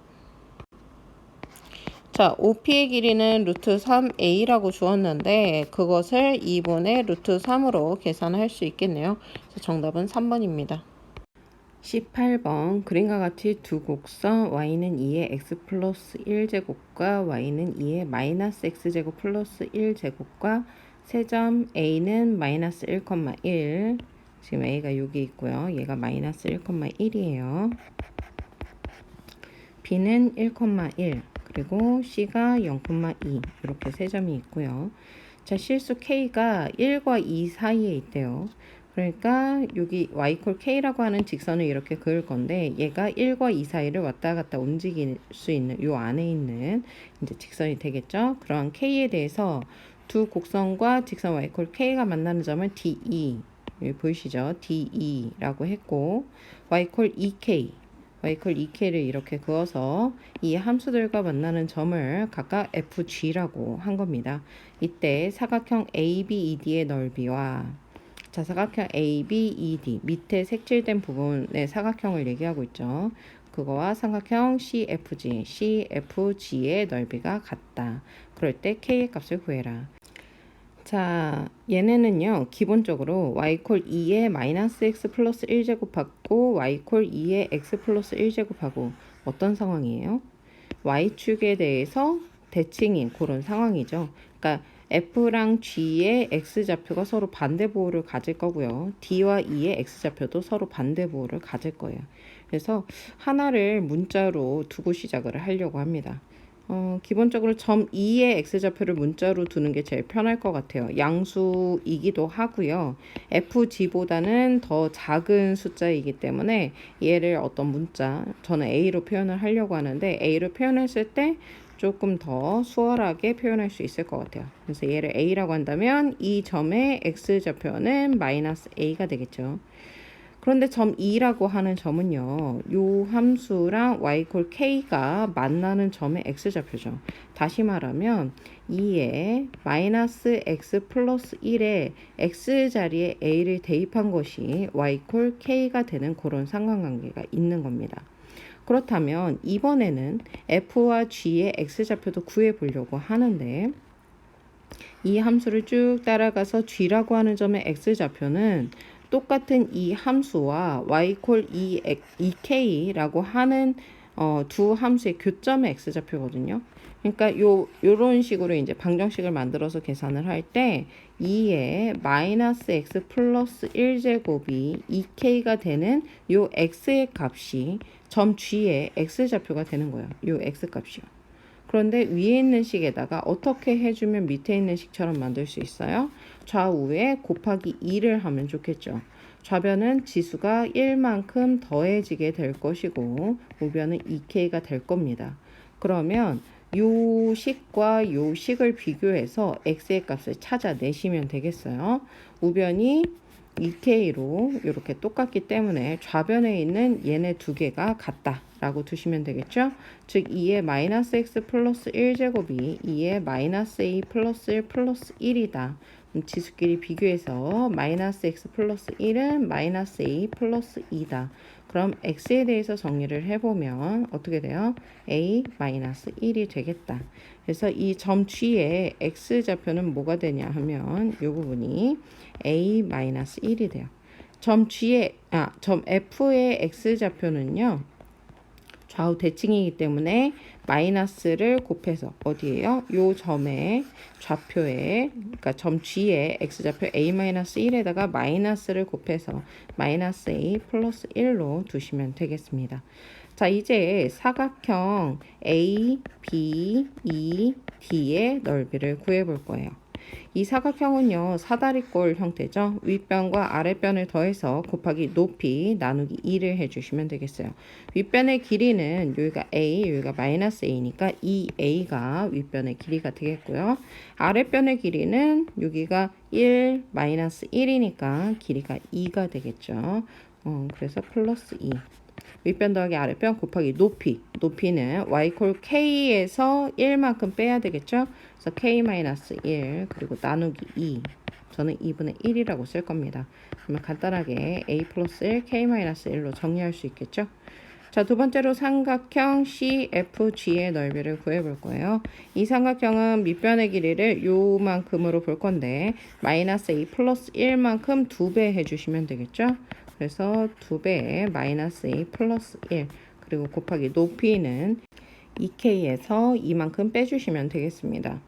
자, OP의 길이는 루트 3a라고 주었는데 그것을 2분의 루트 3으로 계산할 수 있겠네요. 그래서 정답은 3번입니다. 18번 그림과 같이 두 곡선 y는 2의 x 플러스 1제곱과 y는 2의 마이너스 x제곱 플러스 1제곱과 세점 a는 마이너스 1,1 지금 a가 여기 있고요. 얘가 마이너스 1,1이에요. b는 1,1 그리고 c가 0,2 이렇게 세 점이 있고요. 자, 실수 k가 1과 2 사이에 있대요. 그러니까 여기 y콜 k라고 하는 직선을 이렇게 그을 건데 얘가 1과 2 사이를 왔다 갔다 움직일 수 있는 요 안에 있는 이제 직선이 되겠죠. 그러한 k에 대해서 두 곡선과 직선 y콜 k가 만나는 점을 DE 여기 보이시죠? DE라고 했고 y콜 EK y콜 EK를 이렇게 그어서 이 함수들과 만나는 점을 각각 FG라고 한 겁니다. 이때 사각형 ABED의 넓이와 자, 사각형 ABED 밑에 색칠된 부분의 사각형을 얘기하고 있죠. 그거와 사각형 CFG의 넓이가 같다. 그럴 때 K의 값을 구해라. 자, 얘네는요 기본적으로 y콜 2의 마이너스 x 플러스 1제곱하고 y콜 2의 x 플러스 1제곱하고 어떤 상황이에요? y축에 대해서 대칭인 그런 상황이죠. 그러니까 f랑 g의 x좌표가 서로 반대보호를 가질 거고요. d와 e의 x좌표도 서로 반대보호를 가질 거예요. 그래서 하나를 문자로 두고 시작을 하려고 합니다. 기본적으로 점 2의 x좌표를 문자로 두는 게 제일 편할 것 같아요. 양수이기도 하고요. fg보다는 더 작은 숫자이기 때문에 얘를 어떤 문자, 저는 a로 표현을 하려고 하는데 a로 표현했을 때 조금 더 수월하게 표현할 수 있을 것 같아요. 그래서 얘를 a라고 한다면 이 점의 x좌표는 마이너스 a가 되겠죠. 그런데 점 2라고 하는 점은요. 요 함수랑 y콜 k가 만나는 점의 x좌표죠. 다시 말하면 2에 마이너스 x 플러스 1에 x자리에 a를 대입한 것이 y콜 k가 되는 그런 상관관계가 있는 겁니다. 그렇다면 이번에는 f와 g의 x좌표도 구해보려고 하는데 이 함수를 쭉 따라가서 g라고 하는 점의 x좌표는 똑같은 이 함수와 y콜 2k라고 하는 두 함수의 교점의 x좌표거든요. 그러니까 요런 식으로 이제 방정식을 만들어서 계산을 할 때 2의 마이너스 x 플러스 1제곱이 2k가 되는 요 x의 값이 점 g의 x좌표가 되는 거예요. 요 x 값이요. 그런데 위에 있는 식에다가 어떻게 해주면 밑에 있는 식처럼 만들 수 있어요? 좌우에 곱하기 2를 하면 좋겠죠. 좌변은 지수가 1만큼 더해지게 될 것이고 우변은 2k가 될 겁니다. 그러면 요 식과 요 식을 비교해서 x의 값을 찾아내시면 되겠어요. 우변이 2K로 이렇게 똑같기 때문에 좌변에 있는 얘네 두 개가 같다 라고 두시면 되겠죠. 즉 2의 마이너스 x 플러스 1제곱이 2의 마이너스 a 플러스 1 플러스 1이다. 지수끼리 비교해서 마이너스 x 플러스 1은 마이너스 a 플러스 2다. 그럼 x에 대해서 정리를 해보면 어떻게 돼요? a 마이너스 1이 되겠다. 그래서 이 점 G의 x좌표는 뭐가 되냐 하면 이 부분이 a 마이너스 1이 돼요. 점 F의 x좌표는요. 좌우 대칭이기 때문에 마이너스를 곱해서 어디에요? 요 점의 좌표에 그러니까 점 G의 x좌표 a-1에다가 마이너스를 곱해서 마이너스 a 플러스 1로 두시면 되겠습니다. 자, 이제 사각형 A, B, E, D의 넓이를 구해 볼 거예요. 이 사각형은요 사다리꼴 형태죠. 윗변과 아랫변을 더해서 곱하기 높이 나누기 2를 해주시면 되겠어요. 윗변의 길이는 여기가 a, 여기가 마이너스 a니까 2a가 윗변의 길이가 되겠고요. 아랫변의 길이는 여기가 1 마이너스 1이니까 길이가 2가 되겠죠. 그래서 플러스 2. 윗변 더하기 아랫변 곱하기 높이는 y콜 k에서 1만큼 빼야 되겠죠. 그래서 k-1 그리고 나누기 2. 저는 2분의 1이라고 쓸 겁니다. 그러면 간단하게 a 플러스 1 k-1로 정리할 수 있겠죠. 자, 두 번째로 삼각형 CFG의 넓이를 구해볼 거예요. 이 삼각형은 밑변의 길이를 요만큼으로 볼 건데 마이너스 a 플러스 1만큼 2배 해주시면 되겠죠. 그래서 2배의 마이너스 a 플러스 1 그리고 곱하기 높이는 2k에서 이만큼 빼주시면 되겠습니다.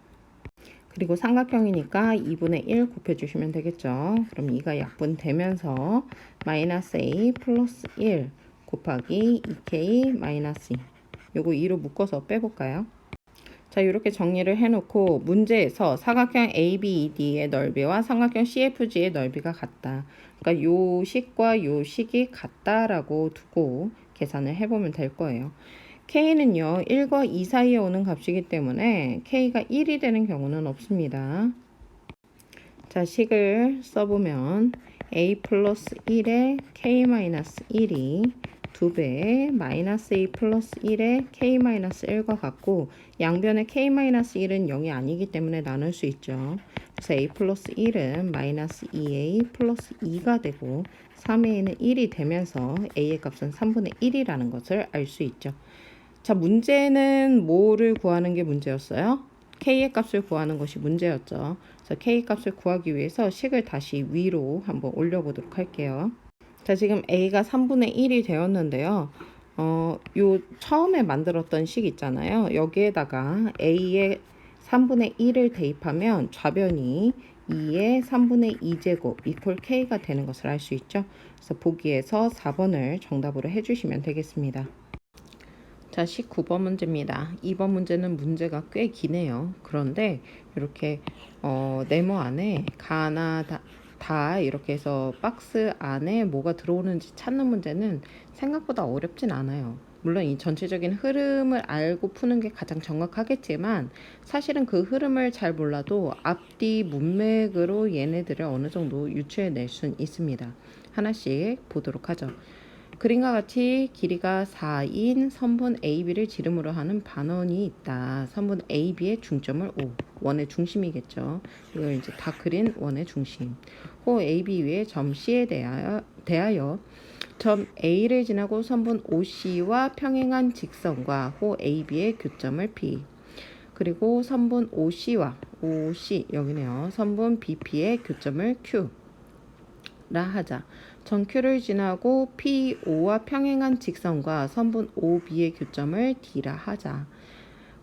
그리고 삼각형이니까 2분의 1 곱해주시면 되겠죠. 그럼 2가 약분되면서 마이너스 a 플러스 1 곱하기 2k 마이너스 2 요거 2로 묶어서 빼볼까요? 자, 이렇게 정리를 해놓고 문제에서 사각형 ABED의 넓이와 삼각형 CFG의 넓이가 같다. 그러니까 요 식과 요 식이 같다라고 두고 계산을 해보면 될 거예요. K는요 1과 2 사이에 오는 값이기 때문에 K가 1이 되는 경우는 없습니다. 자, 식을 써보면 A 플러스 1에 K 마이너스 1이 2배의 마이너스 a 플러스 1에 k 마이너스 1과 같고 양변의 k 마이너스 1은 0이 아니기 때문에 나눌 수 있죠. 그래서 a 플러스 1은 마이너스 2a 플러스 2가 되고 3a는 1이 되면서 a의 값은 3분의 1이라는 것을 알 수 있죠. 자, 문제는 뭐를 구하는 게 문제였어요? k의 값을 구하는 것이 문제였죠. 그래서 k 값을 구하기 위해서 식을 다시 위로 한번 올려보도록 할게요. 자, 지금 a가 3분의 1이 되었는데요. 요 처음에 만들었던 식 있잖아요. 여기에다가 a의 3분의 1을 대입하면 좌변이 2의 3분의 2제곱 이퀄 k가 되는 것을 알 수 있죠. 그래서 보기에서 4번을 정답으로 해주시면 되겠습니다. 자, 19번 문제입니다. 2번 문제는 문제가 꽤 기네요. 그런데 이렇게 네모 안에 가나 다 이렇게 해서 박스 안에 뭐가 들어오는지 찾는 문제는 생각보다 어렵진 않아요. 물론 이 전체적인 흐름을 알고 푸는 게 가장 정확하겠지만 사실은 그 흐름을 잘 몰라도 앞뒤 문맥으로 얘네들을 어느 정도 유추해낼 수는 있습니다. 하나씩 보도록 하죠. 그림과 같이 길이가 4인 선분 AB를 지름으로 하는 반원이 있다. 선분 AB의 중점을 O, 원의 중심이겠죠. 이걸 이제 다 그린 원의 중심. 호 AB 위에 점 C에 대하여 점 A를 지나고 선분 OC와 평행한 직선과 호 AB의 교점을 P. 그리고 선분 OC 여기네요. 선분 BP의 교점을 Q. 라 하자. 점 Q를 지나고 PO와 평행한 직선과 선분 OB의 교점을 D라 하자.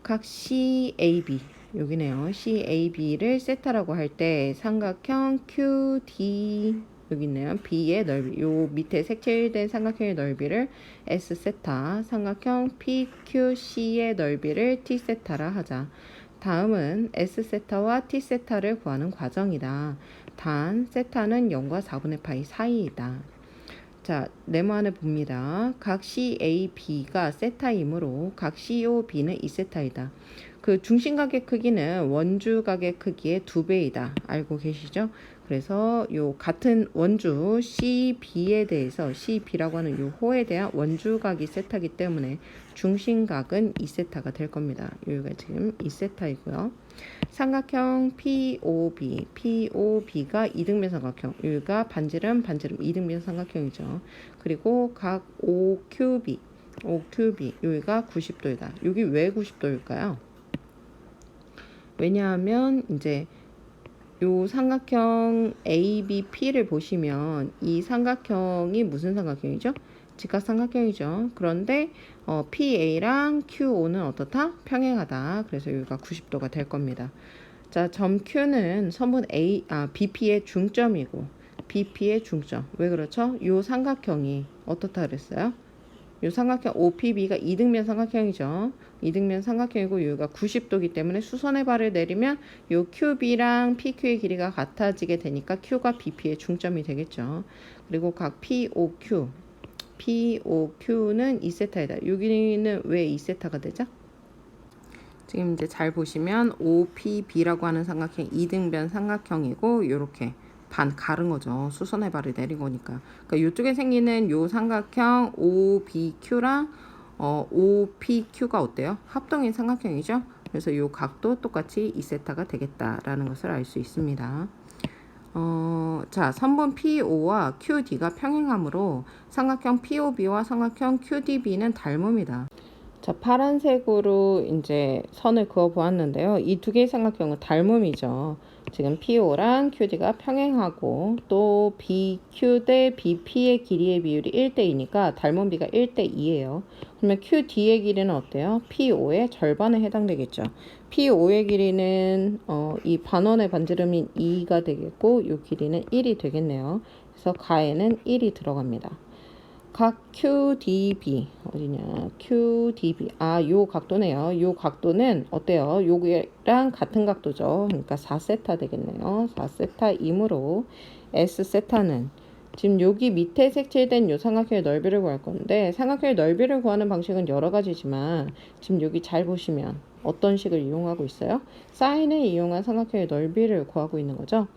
각 CAB 여기네요. CAB를 세타라고 할 때 삼각형 QD 여기 있네요. B의 넓이 요 밑에 색칠된 삼각형의 넓이를 S 세타, 삼각형 PQC의 넓이를 T 세타라 하자. 다음은 S 세타와 T 세타를 구하는 과정이다. 단 세타는 0과 4분의 파이 사이이다. 자, 네모안에 봅니다. 각 CAB가 세타이므로 각 COB는 2세타이다. 그 중심각의 크기는 원주각의 크기의 2배이다. 알고 계시죠? 그래서 요 같은 원주 CB에 대해서 CB라고 하는 요 호에 대한 원주각이 세타이기 때문에 중심각은 2세타가 될 겁니다. 여기가 지금 2세타이고요. 삼각형 POB가 이등변 삼각형, 여기가 반지름 이등변 삼각형이죠. 그리고 각 OQB, 여기가 90도이다. 여기 왜 90도일까요? 왜냐하면 이제 요 삼각형 ABP를 보시면 이 삼각형이 무슨 삼각형이죠? 직각삼각형이죠. 그런데 PA랑 QO는 어떻다? 평행하다. 그래서 여기가 90도가 될 겁니다. 자, 점 Q는 선분 BP의 중점이고 BP의 중점. 왜 그렇죠? 요 삼각형이 어떻다 그랬어요? 요 삼각형 OPB가 이등변 삼각형이죠. 이등변 삼각형이고 여기가 90도이기 때문에 수선의 발을 내리면 요 QB랑 PQ의 길이가 같아지게 되니까 Q가 BP의 중점이 되겠죠. 그리고 각 POQ는 2세타이다. 여기는 왜 2세타가 되죠? 지금 이제 잘 보시면 OPB라고 하는 삼각형 이등변 삼각형이고 요렇게 반 가른 거죠. 수선의 발을 내린 거니까. 그러니까 이쪽에 생기는 요 삼각형 OBQ랑 OPQ가 어때요? 합동인 삼각형이죠. 그래서 요 각도 똑같이 2세타가 되겠다라는 것을 알 수 있습니다. 자, 선분 PO와 QD가 평행하므로 삼각형 POB와 삼각형 QDB는 닮음이다. 자, 파란색으로 이제 선을 그어 보았는데요. 이 두 개의 삼각형은 닮음이죠. 지금 PO랑 QD가 평행하고 또 BQ 대 BP의 길이의 비율이 1대2니까 닮음비가 1대2예요. 그러면 QD의 길이는 어때요? PO의 절반에 해당되겠죠. PO의 길이는 이 반원의 반지름인 2가 되겠고 이 길이는 1이 되겠네요. 그래서 가에는 1이 들어갑니다. 각 QDB 어디냐? QDB 요 각도네요. 요 각도는 어때요? 요기랑 같은 각도죠. 그러니까 4세타 되겠네요. 4세타이므로 S세타는 지금 여기 밑에 색칠된 요 삼각형의 넓이를 구할 건데 삼각형의 넓이를 구하는 방식은 여러 가지지만 지금 여기 잘 보시면 어떤 식을 이용하고 있어요? 사인을 이용한 삼각형의 넓이를 구하고 있는 거죠.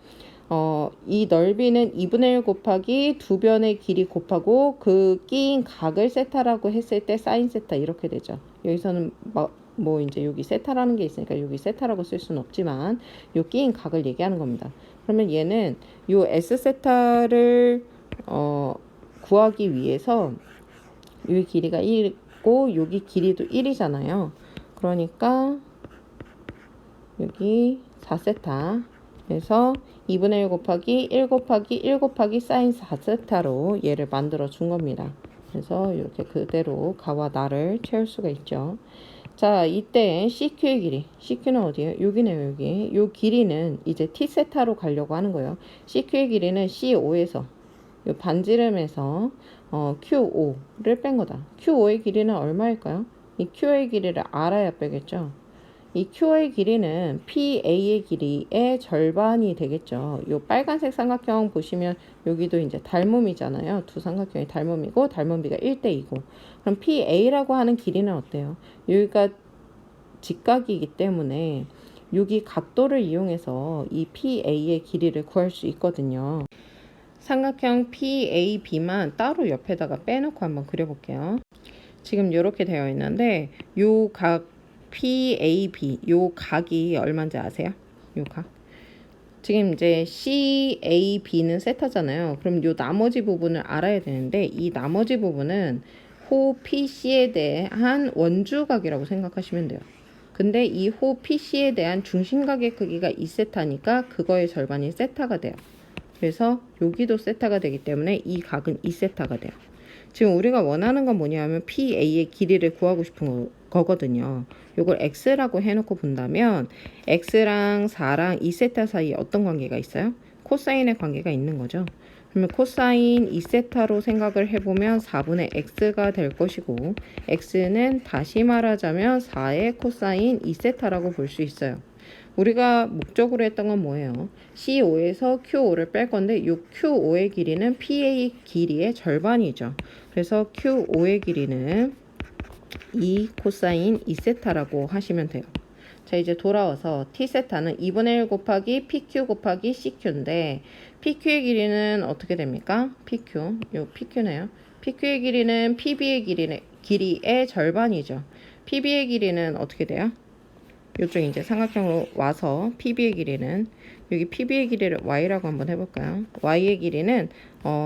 이 넓이는 2분의 1 곱하기 두 변의 길이 곱하고 그 끼인 각을 세타라고 했을 때 사인 세타 이렇게 되죠. 여기서는 뭐 이제 여기 세타라는 게 있으니까 여기 세타라고 쓸 수는 없지만 요 끼인 각을 얘기하는 겁니다. 그러면 얘는 요 S 세타를 구하기 위해서 요 길이가 1이고 여기 길이도 1이잖아요. 그러니까 여기 4세타 그래서 2분의 1 곱하기 1 곱하기 1 곱하기 사인 4세타로 얘를 만들어 준 겁니다. 그래서 이렇게 그대로 가와 나를 채울 수가 있죠. 자, 이때 CQ의 길이. CQ는 어디예요? 여기네요, 여기. 요 길이는 이제 T세타로 가려고 하는 거예요. CQ의 길이는 C5에서, 요 반지름에서 Q5를 뺀 거다. Q5의 길이는 얼마일까요? 이 Q의 길이를 알아야 빼겠죠. 이 Q의 길이는 PA의 길이의 절반이 되겠죠. 요 빨간색 삼각형 보시면 여기도 이제 닮음이잖아요. 두 삼각형이 닮음이고 닮음비가 1대2고 그럼 PA라고 하는 길이는 어때요? 여기가 직각이기 때문에 여기 각도를 이용해서 이 PA의 길이를 구할 수 있거든요. 삼각형 PAB만 따로 옆에다가 빼놓고 한번 그려볼게요. 지금 이렇게 되어 있는데 요 각 PAB 요 각이 얼마인지 아세요? 요 각. 지금 이제 CAB는 세타잖아요. 그럼 요 나머지 부분을 알아야 되는데 이 나머지 부분은 호 PC에 대한 원주각이라고 생각하시면 돼요. 근데 이 호 PC에 대한 중심각의 크기가 2세타니까 그거의 절반이 세타가 돼요. 그래서 여기도 세타가 되기 때문에 이 각은 2세타가 돼요. 지금 우리가 원하는 건 뭐냐면 PA의 길이를 구하고 싶은 거거든요. 요걸 X라고 해놓고 본다면 X랑 4랑 2세타 사이에 어떤 관계가 있어요? 코사인의 관계가 있는 거죠. 그러면 코사인 2세타로 생각을 해보면 4분의 X가 될 것이고 X는 다시 말하자면 4의 코사인 2세타라고 볼 수 있어요. 우리가 목적으로 했던 건 뭐예요? C5에서 Q5를 뺄 건데 이 Q5의 길이는 PA 길이의 절반이죠. 그래서 Q5의 길이는 2 코사인 2세타라고 하시면 돼요. 자, 이제 돌아와서 t세타는 2분의 1 곱하기 pq 곱하기 cq인데 pq의 길이는 어떻게 됩니까? 요 pq네요. pq의 길이는 pb의 길이의 절반이죠. pb의 길이는 어떻게 돼요? 이쪽 이제 삼각형으로 와서 PB의 길이는 여기 PB의 길이를 Y라고 한번 해볼까요? Y의 길이는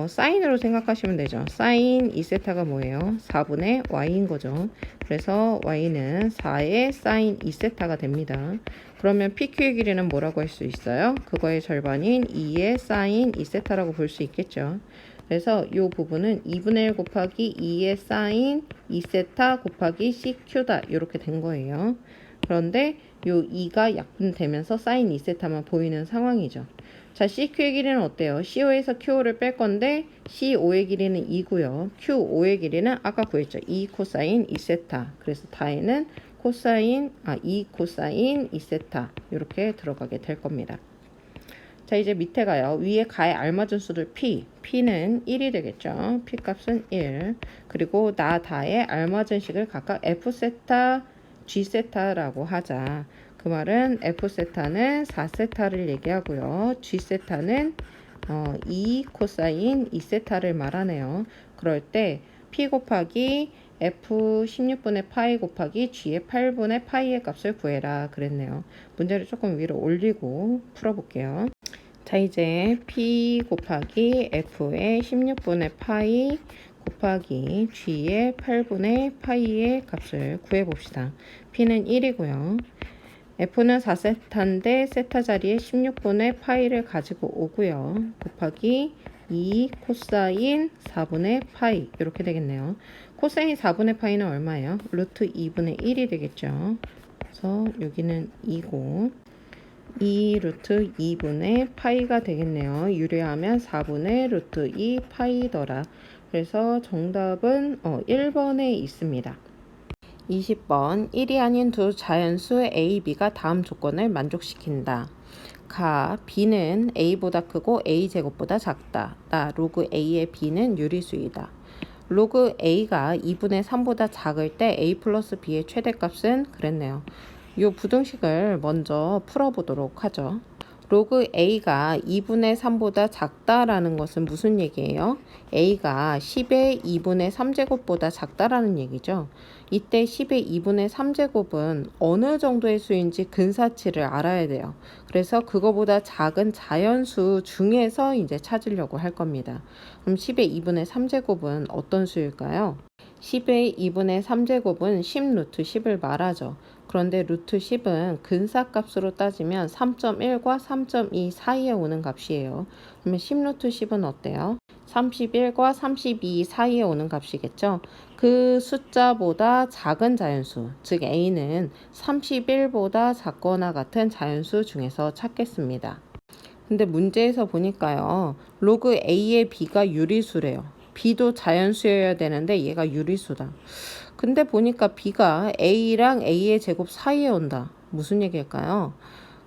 사인으로 생각하시면 되죠. 사인 2세타가 뭐예요? 4분의 Y인 거죠. 그래서 Y는 4의 사인 2세타가 됩니다. 그러면 PQ의 길이는 뭐라고 할 수 있어요? 그거의 절반인 2의 사인 2세타라고 볼 수 있겠죠. 그래서 이 부분은 2분의 1 곱하기 2의 사인 2세타 곱하기 CQ다. 이렇게 된 거예요. 그런데 요 2가 약분되면서 사인 2세타만 보이는 상황이죠. 자, CQ의 길이는 어때요? CO 에서 QO를 뺄 건데 CO5의 길이는 2고요. Q5의 길이는 아까 구했죠. 2 코사인 2세타. 그래서 다에는 2 코사인 2세타 이렇게 들어가게 될 겁니다. 자, 이제 밑에 가요. 위에 가에 알맞은 수들 P. P는 1이 되겠죠. P 값은 1. 그리고 다에 알맞은 식을 각각 F세타, G세타라고 하자. 그 말은 F세타는 4세타를 얘기하고요. G세타는 2 코사인 2세타를 말하네요. 그럴 때 P 곱하기 F 16분의 파이 곱하기 G의 8분의 파이의 값을 구해라 그랬네요. 문제를 조금 위로 올리고 풀어볼게요. 자, 이제 P 곱하기 F의 16분의 파이 곱하기 G의 8분의 파이의 값을 구해봅시다. P는 1이고요. F는 4세타인데 세타 자리에 16분의 파이를 가지고 오고요. 곱하기 2 코사인 4분의 파이 이렇게 되겠네요. 코사인 4분의 파이는 얼마예요? 루트 2분의 1이 되겠죠. 그래서 여기는 2고 2 루트 2분의 파이가 되겠네요. 유리하면 4분의 루트 2 파이더라. 그래서 정답은 1번에 있습니다. 20번 1이 아닌 두 자연수 A, B가 다음 조건을 만족시킨다. 가 B는 A보다 크고 A제곱보다 작다. 로그 A의 B는 유리수이다. 로그 A가 2분의 3보다 작을 때 A 플러스 B의 최대값은 그랬네요. 이 부등식을 먼저 풀어보도록 하죠. 로그 A가 2분의 3보다 작다라는 것은 무슨 얘기예요? A가 10의 2분의 3제곱보다 작다라는 얘기죠. 이때 10의 2분의 3제곱은 어느 정도의 수인지 근사치를 알아야 돼요. 그래서 그거보다 작은 자연수 중에서 이제 찾으려고 할 겁니다. 그럼 10의 2분의 3제곱은 어떤 수일까요? 10의 2분의 3제곱은 10 루트 10을 말하죠. 그런데 루트 10은 근사값으로 따지면 3.1과 3.2 사이에 오는 값이에요. 그러면 10 루트 10은 어때요? 31과 32 사이에 오는 값이겠죠. 그 숫자보다 작은 자연수, 즉 A는 31보다 작거나 같은 자연수 중에서 찾겠습니다. 근데 문제에서 보니까요. 로그 A의 B가 유리수래요. B도 자연수여야 되는데 얘가 유리수다. 근데 보니까 B가 A랑 A의 제곱 사이에 온다. 무슨 얘기일까요?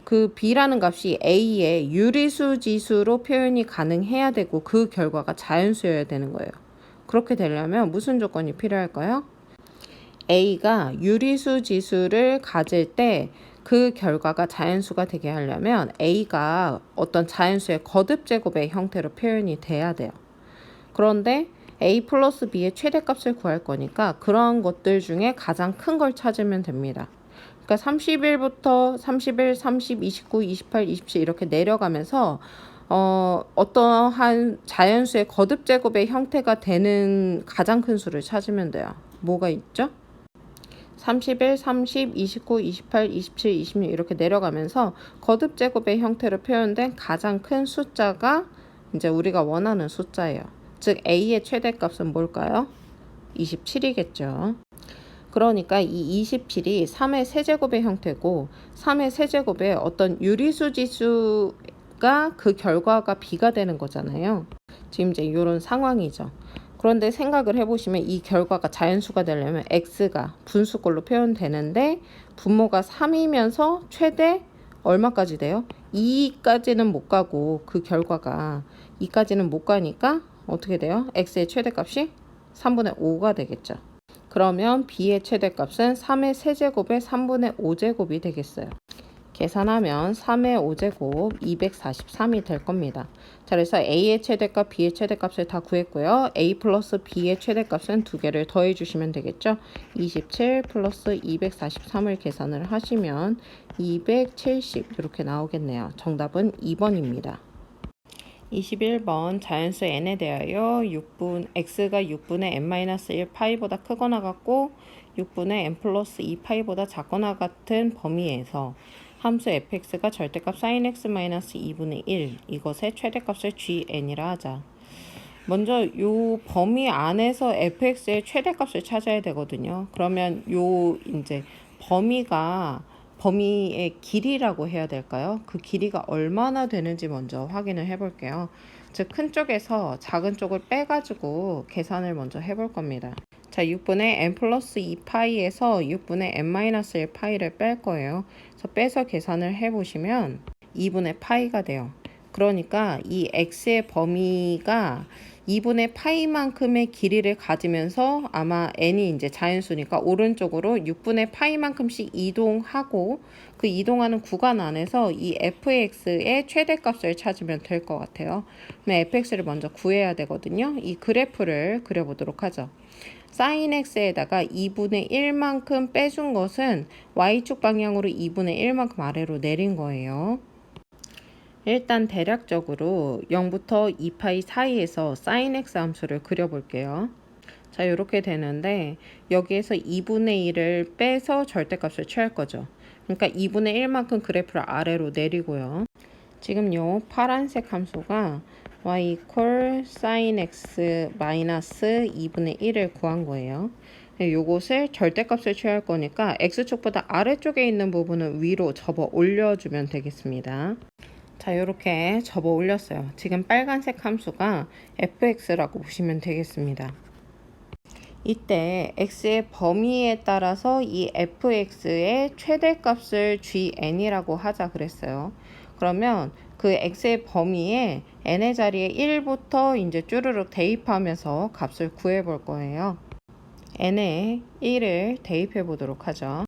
그 B라는 값이 A의 유리수 지수로 표현이 가능해야 되고 그 결과가 자연수여야 되는 거예요. 그렇게 되려면 무슨 조건이 필요할까요? A가 유리수 지수를 가질 때 그 결과가 자연수가 되게 하려면 A가 어떤 자연수의 거듭 제곱의 형태로 표현이 돼야 돼요. 그런데 A 플러스 B의 최대값을 구할 거니까 그런 것들 중에 가장 큰 걸 찾으면 됩니다. 그러니까 31부터 31, 30, 29, 28, 27 이렇게 내려가면서 어떠한 자연수의 거듭 제곱의 형태가 되는 가장 큰 수를 찾으면 돼요. 뭐가 있죠? 31, 30, 29, 28, 27, 26 이렇게 내려가면서 거듭 제곱의 형태로 표현된 가장 큰 숫자가 이제 우리가 원하는 숫자예요. 즉 A의 최대값은 뭘까요? 27이겠죠. 그러니까 이 27이 3의 세제곱의 형태고 3의 세제곱의 어떤 유리수 지수가 그 결과가 B가 되는 거잖아요. 지금 이제 이런 상황이죠. 그런데 생각을 해보시면 이 결과가 자연수가 되려면 X가 분수꼴로 표현되는데 분모가 3이면서 최대 얼마까지 돼요? 2까지는 못 가고 그 결과가 2까지는 못 가니까 어떻게 돼요? X의 최대값이 3분의 5가 되겠죠. 그러면 b의 최대값은 3의 세제곱의 3분의 5제곱이 되겠어요. 계산하면 3의 5제곱 243이 될 겁니다. 자, 그래서 a의 최대값, b의 최대값을 다 구했고요. a 플러스 b의 최대값은 두 개를 더해 주시면 되겠죠. 27 플러스 243을 계산을 하시면 270 이렇게 나오겠네요. 정답은 2번입니다. 21번 자연수 n에 대하여 x가 6분의 n-1 파이보다 크거나 같고 6분의 n 플러스 2 파이보다 작거나 같은 범위에서 함수 fx가 절대값 sin x 마이너스 2분의 1 이것의 최대값을 gn이라 하자. 먼저 요 범위 안에서 fx의 최대값을 찾아야 되거든요. 그러면 요 이제 범위의 길이라고 해야 될까요? 그 길이가 얼마나 되는지 먼저 확인을 해 볼게요. 즉 큰 쪽에서 작은 쪽을 빼가지고 계산을 먼저 해볼 겁니다. 자, 6분의 n 플러스 2파이에서 6분의 n-1 파이를 뺄 거예요. 그래서 빼서 계산을 해보시면 2분의 파이가 돼요. 그러니까 이 x의 범위가 2분의 파이만큼의 길이를 가지면서 아마 n이 이제 자연수니까 오른쪽으로 6분의 파이만큼씩 이동하고 그 이동하는 구간 안에서 이 fx의 최대값을 찾으면 될 것 같아요. 그럼 fx를 먼저 구해야 되거든요. 이 그래프를 그려보도록 하죠. sin x에다가 2분의 1만큼 빼준 것은 y축 방향으로 2분의 1만큼 아래로 내린 거예요. 일단 대략적으로 0부터 2파이 사이에서 sin x 함수를 그려볼게요. 자, 이렇게 되는데 여기에서 2분의 1을 빼서 절대값을 취할 거죠. 그러니까 2분의 1만큼 그래프를 아래로 내리고요. 지금 요 파란색 함수가 y equal sin x 마이너스 2분의 1을 구한 거예요. 요것을 절대값을 취할 거니까 x축보다 아래쪽에 있는 부분은 위로 접어 올려주면 되겠습니다. 자, 이렇게 접어 올렸어요. 지금 빨간색 함수가 fx라고 보시면 되겠습니다. 이때 x의 범위에 따라서 이 fx의 최대값을 gn이라고 하자 그랬어요. 그러면 그 x의 범위에 n의 자리에 1부터 이제 쭈르륵 대입하면서 값을 구해 볼 거예요. n에 1을 대입해 보도록 하죠.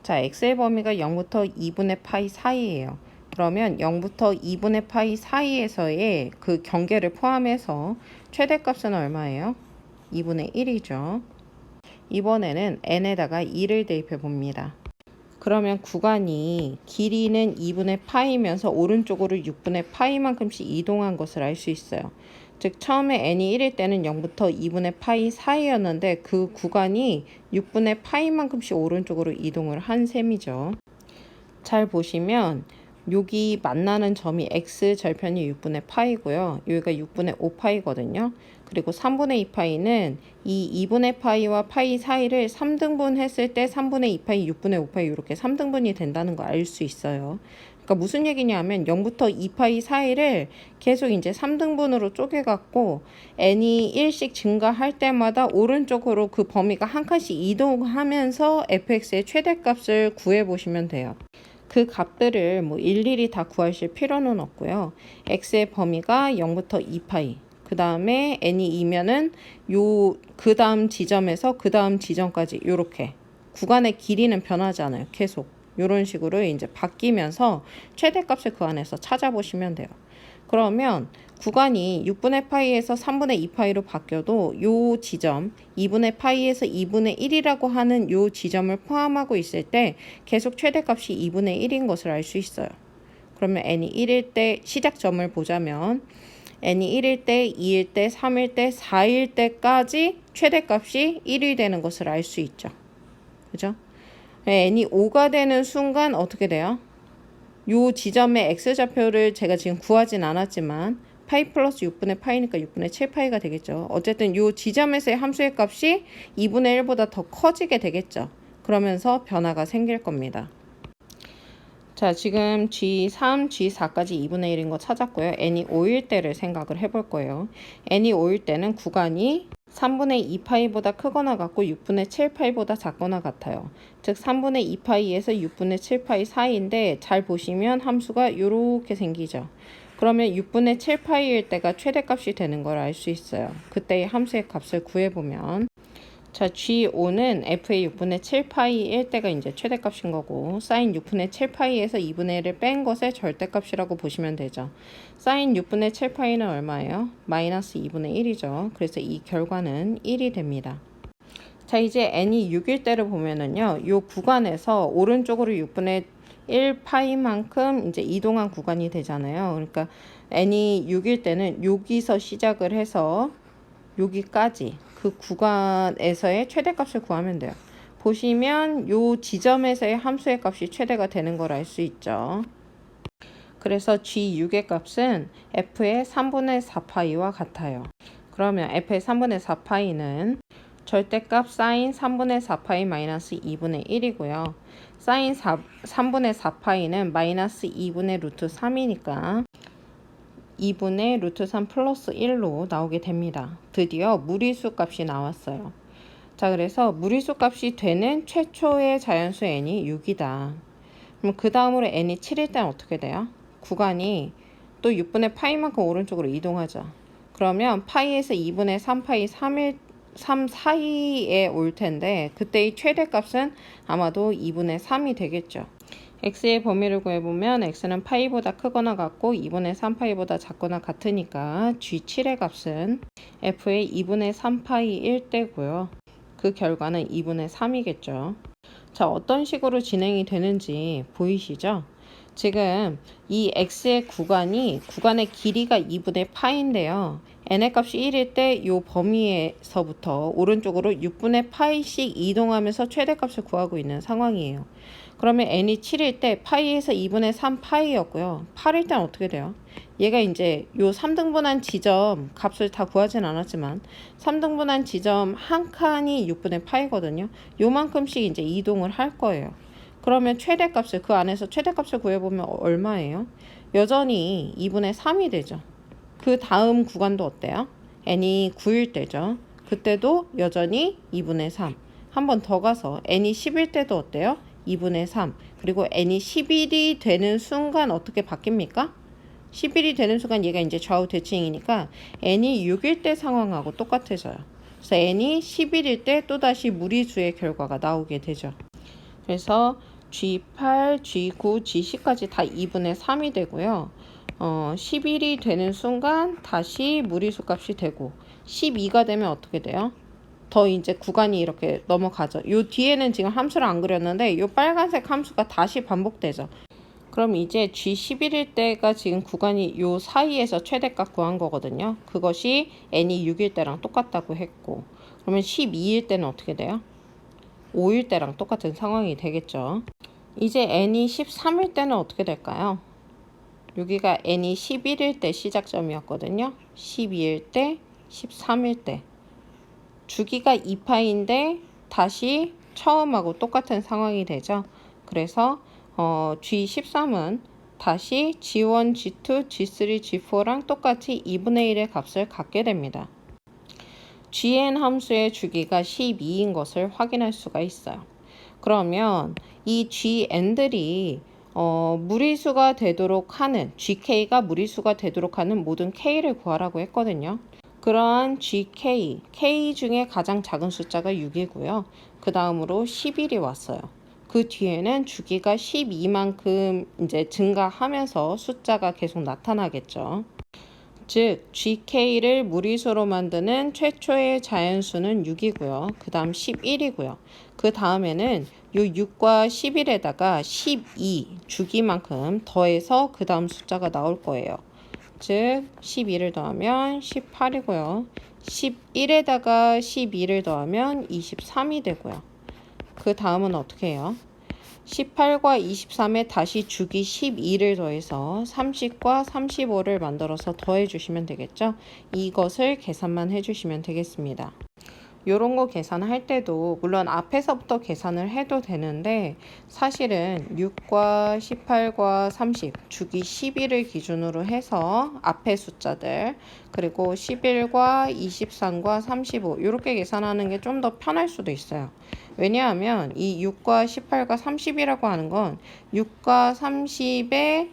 자, x의 범위가 0부터 2분의 파이 사이예요. 그러면 0부터 2분의 파이 사이에서의 그 경계를 포함해서 최대값은 얼마예요? 2분의 1이죠. 이번에는 n에다가 2를 대입해 봅니다. 그러면 구간이 길이는 2분의 파이면서 오른쪽으로 6분의 파이만큼씩 이동한 것을 알 수 있어요. 즉 처음에 n이 1일 때는 0부터 2분의 파이 사이였는데 그 구간이 6분의 파이만큼씩 오른쪽으로 이동을 한 셈이죠. 잘 보시면 여기 만나는 점이 x 절편이 6분의 파이고요. 여기가 6분의 5파이거든요. 그리고 3분의 2파이는 이 2분의 파이와 파이 사이를 3등분 했을 때 3분의 2파이, 6분의 5파이 이렇게 3등분이 된다는 거 알 수 있어요. 그러니까 무슨 얘기냐면 0부터 2파이 사이를 계속 이제 3등분으로 쪼개갖고 n이 1씩 증가할 때마다 오른쪽으로 그 범위가 한 칸씩 이동하면서 fx의 최대값을 구해보시면 돼요. 그 값들을 뭐 일일이 다 구하실 필요는 없고요. x의 범위가 0부터 2파이, 그 다음에 n이 2면은 그 다음 지점에서 그 다음 지점까지 이렇게 구간의 길이는 변하지 않아요. 계속 이런 식으로 이제 바뀌면서 최대값을 그 안에서 찾아보시면 돼요. 그러면 구간이 6분의 파이에서 3분의 2파이로 바뀌어도 요 지점 2분의 파이에서 2분의 1이라고 하는 요 지점을 포함하고 있을 때 계속 최대값이 2분의 1인 것을 알 수 있어요. 그러면 n이 1일 때 시작점을 보자면 n이 1일 때, 2일 때, 3일 때, 4일 때까지 최대값이 1이 되는 것을 알 수 있죠. 그죠? n이 5가 되는 순간 어떻게 돼요? 요 지점의 x좌표를 제가 지금 구하진 않았지만 파이 플러스 6분의 파이니까 6분의 7파이가 되겠죠. 어쨌든 요 지점에서의 함수의 값이 2분의 1보다 더 커지게 되겠죠. 그러면서 변화가 생길 겁니다. 자, 지금 G3, G4까지 2분의 1인 거 찾았고요. n이 5일 때를 생각을 해볼 거예요. n이 5일 때는 구간이 3분의 2파이보다 크거나 같고 6분의 7파이보다 작거나 같아요. 즉 3분의 2파이에서 6분의 7파이 사이인데 잘 보시면 함수가 이렇게 생기죠. 그러면 6분의 7파이일 때가 최대값이 되는 걸 알 수 있어요. 그때의 함수의 값을 구해보면 자, G5는 F의 6분의 7파이일 때가 이제 최대값인 거고, 사인 6분의 7파이에서 2분의 1을 뺀 것의 절대값이라고 보시면 되죠. 사인 6분의 7파이는 얼마예요? 마이너스 2분의 1이죠. 그래서 이 결과는 1이 됩니다. 자, 이제 n이 6일 때를 보면은요, 요 구간에서 오른쪽으로 6분의 1파이만큼 이제 이동한 구간이 되잖아요. 그러니까 n이 6일 때는 여기서 시작을 해서 여기까지 그 구간에서의 최대값을 구하면 돼요. 보시면 요 지점에서의 함수의 값이 최대가 되는 걸 알 수 있죠. 그래서 G6의 값은 F의 3분의 4파이와 같아요. 그러면 F의 3분의 4파이는 절대값 사인 3분의 4파이 마이너스 2분의 1이고요. 사인 3분의 4파이는 마이너스 2분의 루트 3이니까 2분의 루트 3 플러스 1로 나오게 됩니다. 드디어 무리수 값이 나왔어요. 자, 그래서 무리수 값이 되는 최초의 자연수 n이 6이다. 그럼 그 다음으로 n이 7일 때는 어떻게 돼요? 구간이 또 6분의 파이만큼 오른쪽으로 이동하죠. 그러면 파이에서 2분의 3파이 3 사이에 올 텐데 그때의 최대값은 아마도 2분의 3이 되겠죠. x의 범위를 구해보면 x는 파이보다 크거나 같고 2분의 3파이보다 작거나 같으니까 g7의 값은 f의 2분의 3파이 1대고요. 그 결과는 2분의 3이겠죠. 자, 어떤 식으로 진행이 되는지 보이시죠? 지금 이 x의 구간의 길이가 2분의 파인데요. n의 값이 1일 때 이 범위에서부터 오른쪽으로 6분의 파이씩 이동하면서 최대값을 구하고 있는 상황이에요. 그러면 n이 7일 때 파이에서 2분의 3 파이였고요. 8일 때는 어떻게 돼요? 얘가 이제 요 3등분한 지점 값을 다 구하진 않았지만 3등분한 지점 한 칸이 6분의 파이거든요. 요만큼씩 이제 이동을 할 거예요. 그러면 최대값을 그 안에서 최대값을 구해보면 얼마예요? 여전히 2분의 3이 되죠. 그 다음 구간도 어때요? n이 9일 때죠. 그때도 여전히 2분의 3. 한 번 더 가서 n이 10일 때도 어때요? 2분의 3. 그리고 n이 11이 되는 순간 어떻게 바뀝니까? 11이 되는 순간 얘가 이제 좌우 대칭이니까 n이 6일 때 상황하고 똑같아져요. 그래서 n이 11일 때 또다시 무리수의 결과가 나오게 되죠. 그래서 G8, G9, G10까지 다 2분의 3이 되고요. 11이 되는 순간 다시 무리수 값이 되고 12가 되면 어떻게 돼요? 더 이제 구간이 이렇게 넘어가죠. 요 뒤에는 지금 함수를 안 그렸는데 요 빨간색 함수가 다시 반복되죠. 그럼 이제 G11일 때가 지금 구간이 요 사이에서 최대값 구한 거거든요. 그것이 n이 6일 때랑 똑같다고 했고 그러면 12일 때는 어떻게 돼요? 5일 때랑 똑같은 상황이 되겠죠. 이제 n이 13일 때는 어떻게 될까요? 여기가 n이 11일 때 시작점이었거든요. 12일 때, 13일 때. 주기가 2파인데 다시 처음하고 똑같은 상황이 되죠. 그래서 G13은 다시 G1, G2, G3, G4랑 똑같이 2분의 1의 값을 갖게 됩니다. gn 함수의 주기가 12인 것을 확인할 수가 있어요. 그러면 이 gn들이 무리수가 되도록 하는 gk가 무리수가 되도록 하는 모든 k를 구하라고 했거든요. 그러한 gk, k 중에 가장 작은 숫자가 6이고요. 그 다음으로 11이 왔어요. 그 뒤에는 주기가 12만큼 이제 증가하면서 숫자가 계속 나타나겠죠. 즉 gk를 무리수로 만드는 최초의 자연수는 6이고요. 그 다음 11이고요. 그 다음에는 요 6과 11에다가 12 주기만큼 더해서 그 다음 숫자가 나올 거예요. 즉 12를 더하면 18이고요. 11에다가 12를 더하면 23이 되고요. 그 다음은 어떻게 해요? 18과 23에 다시 주기 12를 더해서 30과 35를 만들어서 더해 주시면 되겠죠. 이것을 계산만 해 주시면 되겠습니다. 요런 거 계산할 때도 물론 앞에서부터 계산을 해도 되는데 사실은 6과 18과 30 주기 12를 기준으로 해서 앞에 숫자들 그리고 11과 23과 35 이렇게 계산하는 게 좀 더 편할 수도 있어요. 왜냐하면 이 6과 18과 30이라고 하는 건 6과 30의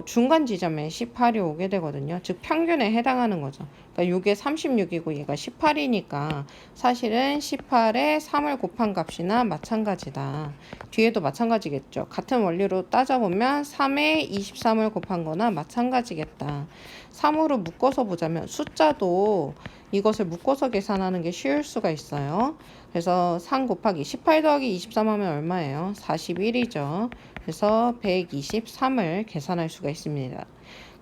중간 지점에 18이 오게 되거든요. 즉 평균에 해당하는 거죠. 그러니까 요게 36이고 얘가 18이니까 사실은 18에 3을 곱한 값이나 마찬가지다. 뒤에도 마찬가지겠죠. 같은 원리로 따져보면 3에 23을 곱한 거나 마찬가지겠다. 3으로 묶어서 보자면 숫자도 이것을 묶어서 계산하는 게 쉬울 수가 있어요. 그래서 3 곱하기 18 더하기 23 하면 얼마예요? 41이죠. 그래서 123을 계산할 수가 있습니다.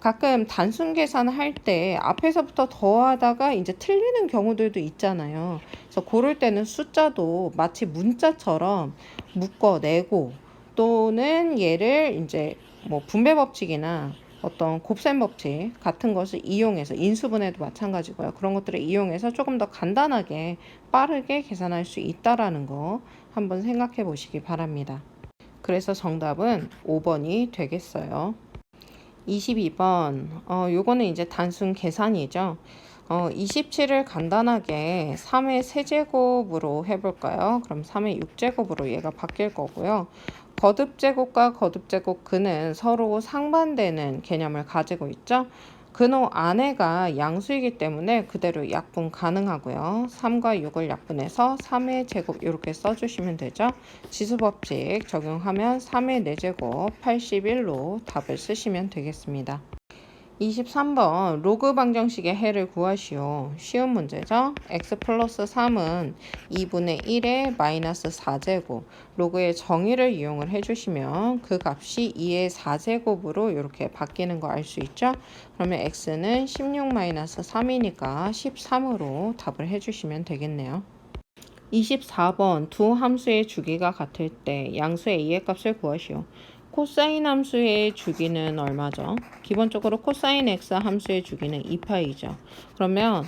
가끔 단순 계산할 때 앞에서부터 더하다가 이제 틀리는 경우들도 있잖아요. 그래서 그럴 때는 숫자도 마치 문자처럼 묶어내고 또는 얘를 이제 뭐 분배 법칙이나 어떤 곱셈 법칙 같은 것을 이용해서 인수분해도 마찬가지고요. 그런 것들을 이용해서 조금 더 간단하게 빠르게 계산할 수 있다라는 거 한번 생각해 보시기 바랍니다. 그래서 정답은 5번이 되겠어요. 22번. 요거는 이제 단순 계산이죠. 27을 간단하게 3의 세제곱으로 해볼까요? 그럼 3의 6제곱으로 얘가 바뀔 거고요. 거듭제곱과 거듭제곱 근은 서로 상반되는 개념을 가지고 있죠. 근호 안에가 양수이기 때문에 그대로 약분 가능하고요. 3과 6을 약분해서 3의 제곱 이렇게 써주시면 되죠. 지수법칙 적용하면 3의 4제곱 81로 답을 쓰시면 되겠습니다. 23번 로그 방정식의 해를 구하시오. 쉬운 문제죠. x 플러스 3은 2분의 1의 마이너스 4제곱 로그의 정의를 이용을 해주시면 그 값이 2의 4제곱으로 이렇게 바뀌는 거 알 수 있죠. 그러면 x는 16 마이너스 3이니까 13으로 답을 해주시면 되겠네요. 24번 두 함수의 주기가 같을 때 양수 a의 값을 구하시오. 코사인 함수의 주기는 얼마죠? 기본적으로 코사인 x 함수의 주기는 2파이죠. 그러면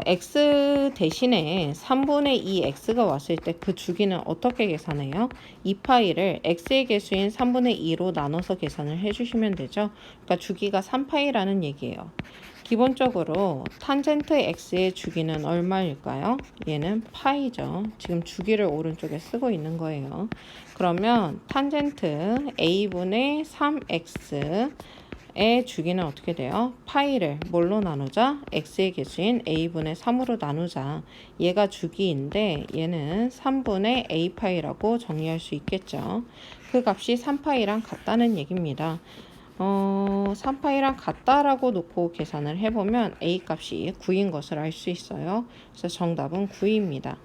x 대신에 3분의 2x가 왔을 때 그 주기는 어떻게 계산해요? 2파이를 x의 개수인 3분의 2로 나눠서 계산을 해주시면 되죠. 그러니까 주기가 3파이라는 얘기예요. 기본적으로 탄젠트 x의 주기는 얼마일까요? 얘는 파이죠. 지금 주기를 오른쪽에 쓰고 있는 거예요. 그러면 탄젠트 a분의 3x의 주기는 어떻게 돼요? 파이를 뭘로 나누자? x의 개수인 a분의 3으로 나누자. 얘가 주기인데 얘는 3분의 a파이라고 정리할 수 있겠죠. 그 값이 3파이랑 같다는 얘기입니다. 3파이랑 같다라고 놓고 계산을 해보면 a 값이 9인 것을 알 수 있어요. 그래서 정답은 9입니다.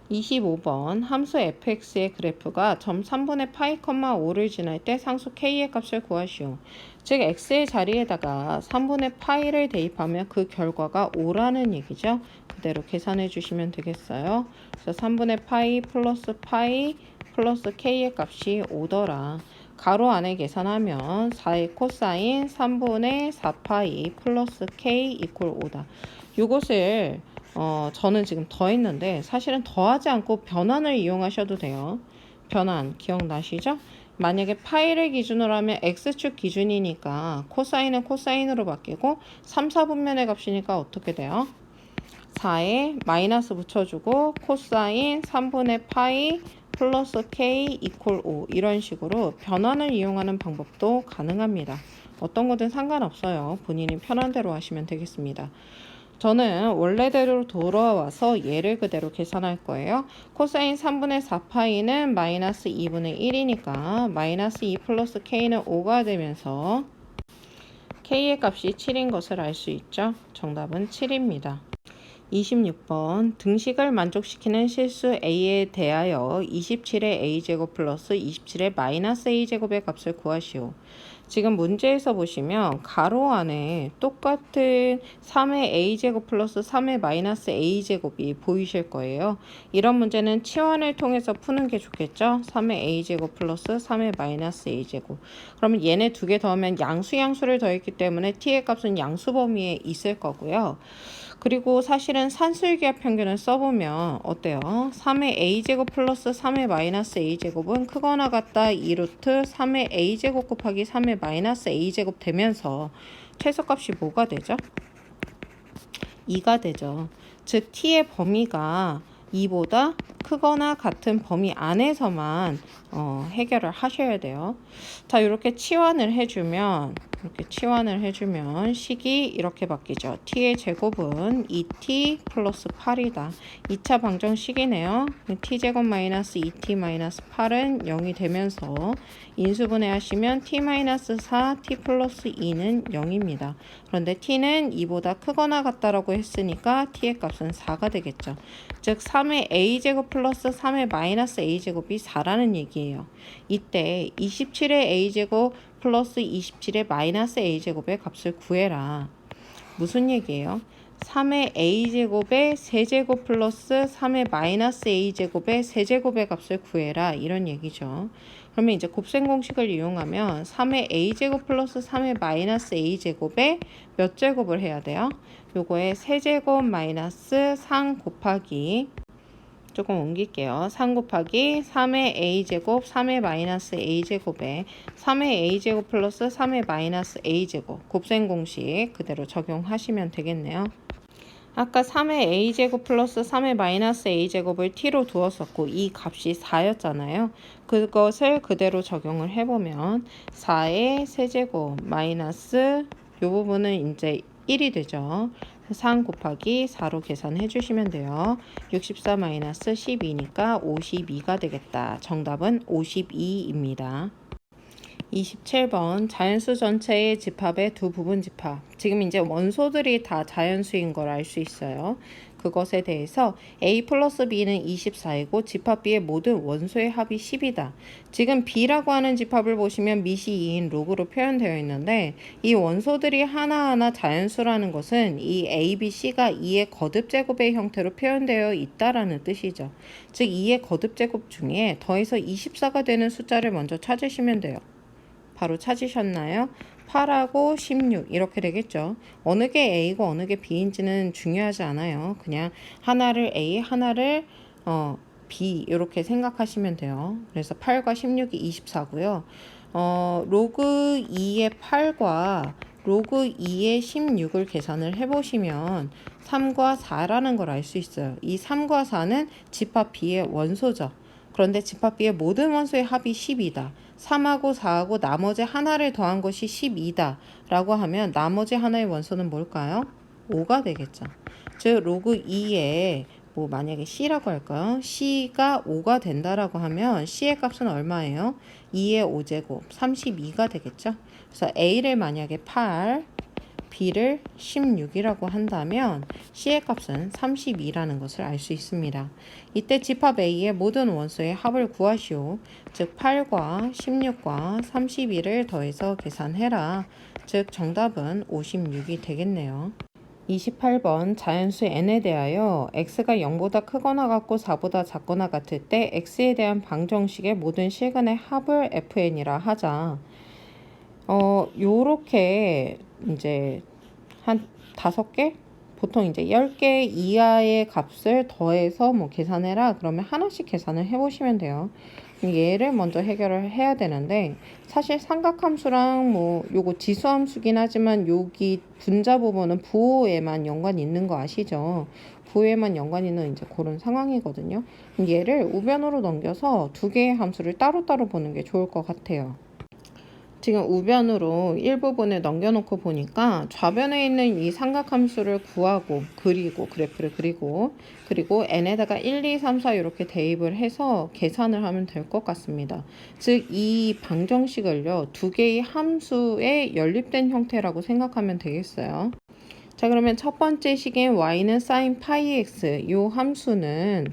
25번 함수 fx의 그래프가 점 3분의 파이, 5를 지날 때 상수 k의 값을 구하시오. 즉 x의 자리에다가 3분의 파이를 대입하면 그 결과가 5라는 얘기죠. 그대로 계산해 주시면 되겠어요. 그래서 3분의 파이 플러스 k의 값이 5더라. 가로 안에 계산하면 4의 코사인 3분의 4파이 플러스 k 이퀄 5다. 요것을 저는 지금 더했는데 사실은 더하지 않고 변환을 이용하셔도 돼요. 변환 기억나시죠? 만약에 파이를 기준으로 하면 x축 기준이니까 코사인은 코사인으로 바뀌고 3, 4분면의 값이니까 어떻게 돼요? 4에 마이너스 붙여주고 코사인 3분의 파이 플러스 k 이퀄 5 이런 식으로 변환을 이용하는 방법도 가능합니다. 어떤 거든 상관없어요. 본인이 편한 대로 하시면 되겠습니다. 저는 원래대로 돌아와서 얘를 그대로 계산할 거예요. 코사인 3분의 4파이는 마이너스 2분의 1이니까 마이너스 2 플러스 k는 5가 되면서 k의 값이 7인 것을 알 수 있죠. 정답은 7입니다. 26번 등식을 만족시키는 실수 a에 대하여 27의 a제곱 플러스 27의 마이너스 a제곱의 값을 구하시오. 지금 문제에서 보시면 가로 안에 똑같은 3의 a제곱 플러스 3의 마이너스 a제곱이 보이실 거예요. 이런 문제는 치환을 통해서 푸는 게 좋겠죠. 3의 a제곱 플러스 3의 마이너스 a제곱. 그러면 얘네 두 개 더하면 양수를 더했기 때문에 t의 값은 양수 범위에 있을 거고요. 그리고 사실은 산술기하 평균을 써보면 어때요? 3의 a제곱 플러스 3의 마이너스 a제곱은 크거나 같다 2루트 3의 a제곱 곱하기 3의 마이너스 a제곱 되면서 최소값이 뭐가 되죠? 2가 되죠. 즉 t의 범위가 2보다 크거나 같은 범위 안에서만 해결을 하셔야 돼요. 자, 이렇게 치환을 해주면 이렇게 치환을 해주면 식이 이렇게 바뀌죠. t의 제곱은 2t 플러스 8이다. 2차 방정식이네요. t제곱 마이너스 2t 마이너스 8은 0이 되면서 인수분해 하시면 t 마이너스 4, t 플러스 2는 0입니다. 그런데 t는 2보다 크거나 같다라고 했으니까 t의 값은 4가 되겠죠. 즉 3의 a제곱 플러스 3의 마이너스 a제곱이 4라는 얘기예요. 이때 27의 a제곱 플러스 27의 마이너스 a제곱의 값을 구해라. 무슨 얘기예요? 3의 a제곱의 세제곱 플러스 3의 마이너스 a제곱의 세제곱의 값을 구해라. 이런 얘기죠. 그러면 이제 곱셈 공식을 이용하면 3의 a제곱 플러스 3의 마이너스 a제곱의 몇 제곱을 해야 돼요? 요거의 세제곱 마이너스 3 곱하기 조금 옮길게요. 3 곱하기 3의 a제곱 3의 마이너스 a제곱에 3의 a제곱 플러스 3의 마이너스 a제곱 곱셈 공식 그대로 적용하시면 되겠네요. 아까 3의 a제곱 플러스 3의 마이너스 a제곱을 t로 두었었고 이 값이 4였잖아요. 그것을 그대로 적용을 해보면 4의 세제곱 마이너스 이 부분은 이제 1이 되죠. 3 곱하기 4로 계산해 주시면 돼요. 64 마이너스 12니까 52가 되겠다. 정답은 52입니다. 27번 자연수 전체의 집합의 두 부분 집합. 지금 이제 원소들이 다 자연수인 걸 알 수 있어요. 그것에 대해서 a 플러스 b는 24이고 집합 b의 모든 원소의 합이 10이다. 지금 b라고 하는 집합을 보시면 밑이 2인 로그로 표현되어 있는데 이 원소들이 하나하나 자연수라는 것은 이 a, b, c가 2의 거듭제곱의 형태로 표현되어 있다라는 뜻이죠. 즉 2의 거듭제곱 중에 더해서 24가 되는 숫자를 먼저 찾으시면 돼요. 바로 찾으셨나요? 8하고 16 이렇게 되겠죠. 어느 게 A고 어느 게 B인지는 중요하지 않아요. 그냥 하나를 A, 하나를 B 이렇게 생각하시면 돼요. 그래서 8과 16이 24고요. 로그 2의 8과 로그 2의 16을 계산을 해보시면 3과 4라는 걸 알 수 있어요. 이 3과 4는 집합 B의 원소죠. 그런데 집합 B의 모든 원소의 합이 10이다. 3하고 4하고 나머지 하나를 더한 것이 12다 라고 하면 나머지 하나의 원소는 뭘까요? 5가 되겠죠. 즉 로그 2에 뭐 만약에 C라고 할까요? C가 5가 된다라고 하면 C의 값은 얼마예요? 2의 5제곱 32가 되겠죠. 그래서 A를 만약에 8 B를 16이라고 한다면 C의 값은 32라는 것을 알 수 있습니다. 이때 집합 A의 모든 원소의 합을 구하시오. 즉 8과 16과 32를 더해서 계산해라. 즉 정답은 56이 되겠네요. 28번 자연수 n에 대하여 x가 0보다 크거나 같고 4보다 작거나 같을 때 x에 대한 방정식의 모든 실근의 합을 fn이라 하자. 요렇게 이제 한 5개? 보통 이제 10개 이하의 값을 더해서 뭐 계산해라 그러면 하나씩 계산을 해보시면 돼요. 얘를 먼저 해결을 해야 되는데 사실 삼각함수랑 뭐 요거 지수함수긴 하지만 여기 분자 부분은 부호에만 연관이 있는 거 아시죠? 부호에만 연관이 있는 이제 그런 상황이거든요. 얘를 우변으로 넘겨서 두 개의 함수를 따로따로 보는 게 좋을 것 같아요. 지금 우변으로 일부분을 넘겨놓고 보니까 좌변에 있는 이 삼각함수를 구하고 그리고 그래프를 그리고 n에다가 1, 2, 3, 4 이렇게 대입을 해서 계산을 하면 될 것 같습니다. 즉 이 방정식을요 두 개의 함수에 연립된 형태라고 생각하면 되겠어요. 자 그러면 첫 번째 식인 y는 sin 파이 x 이 함수는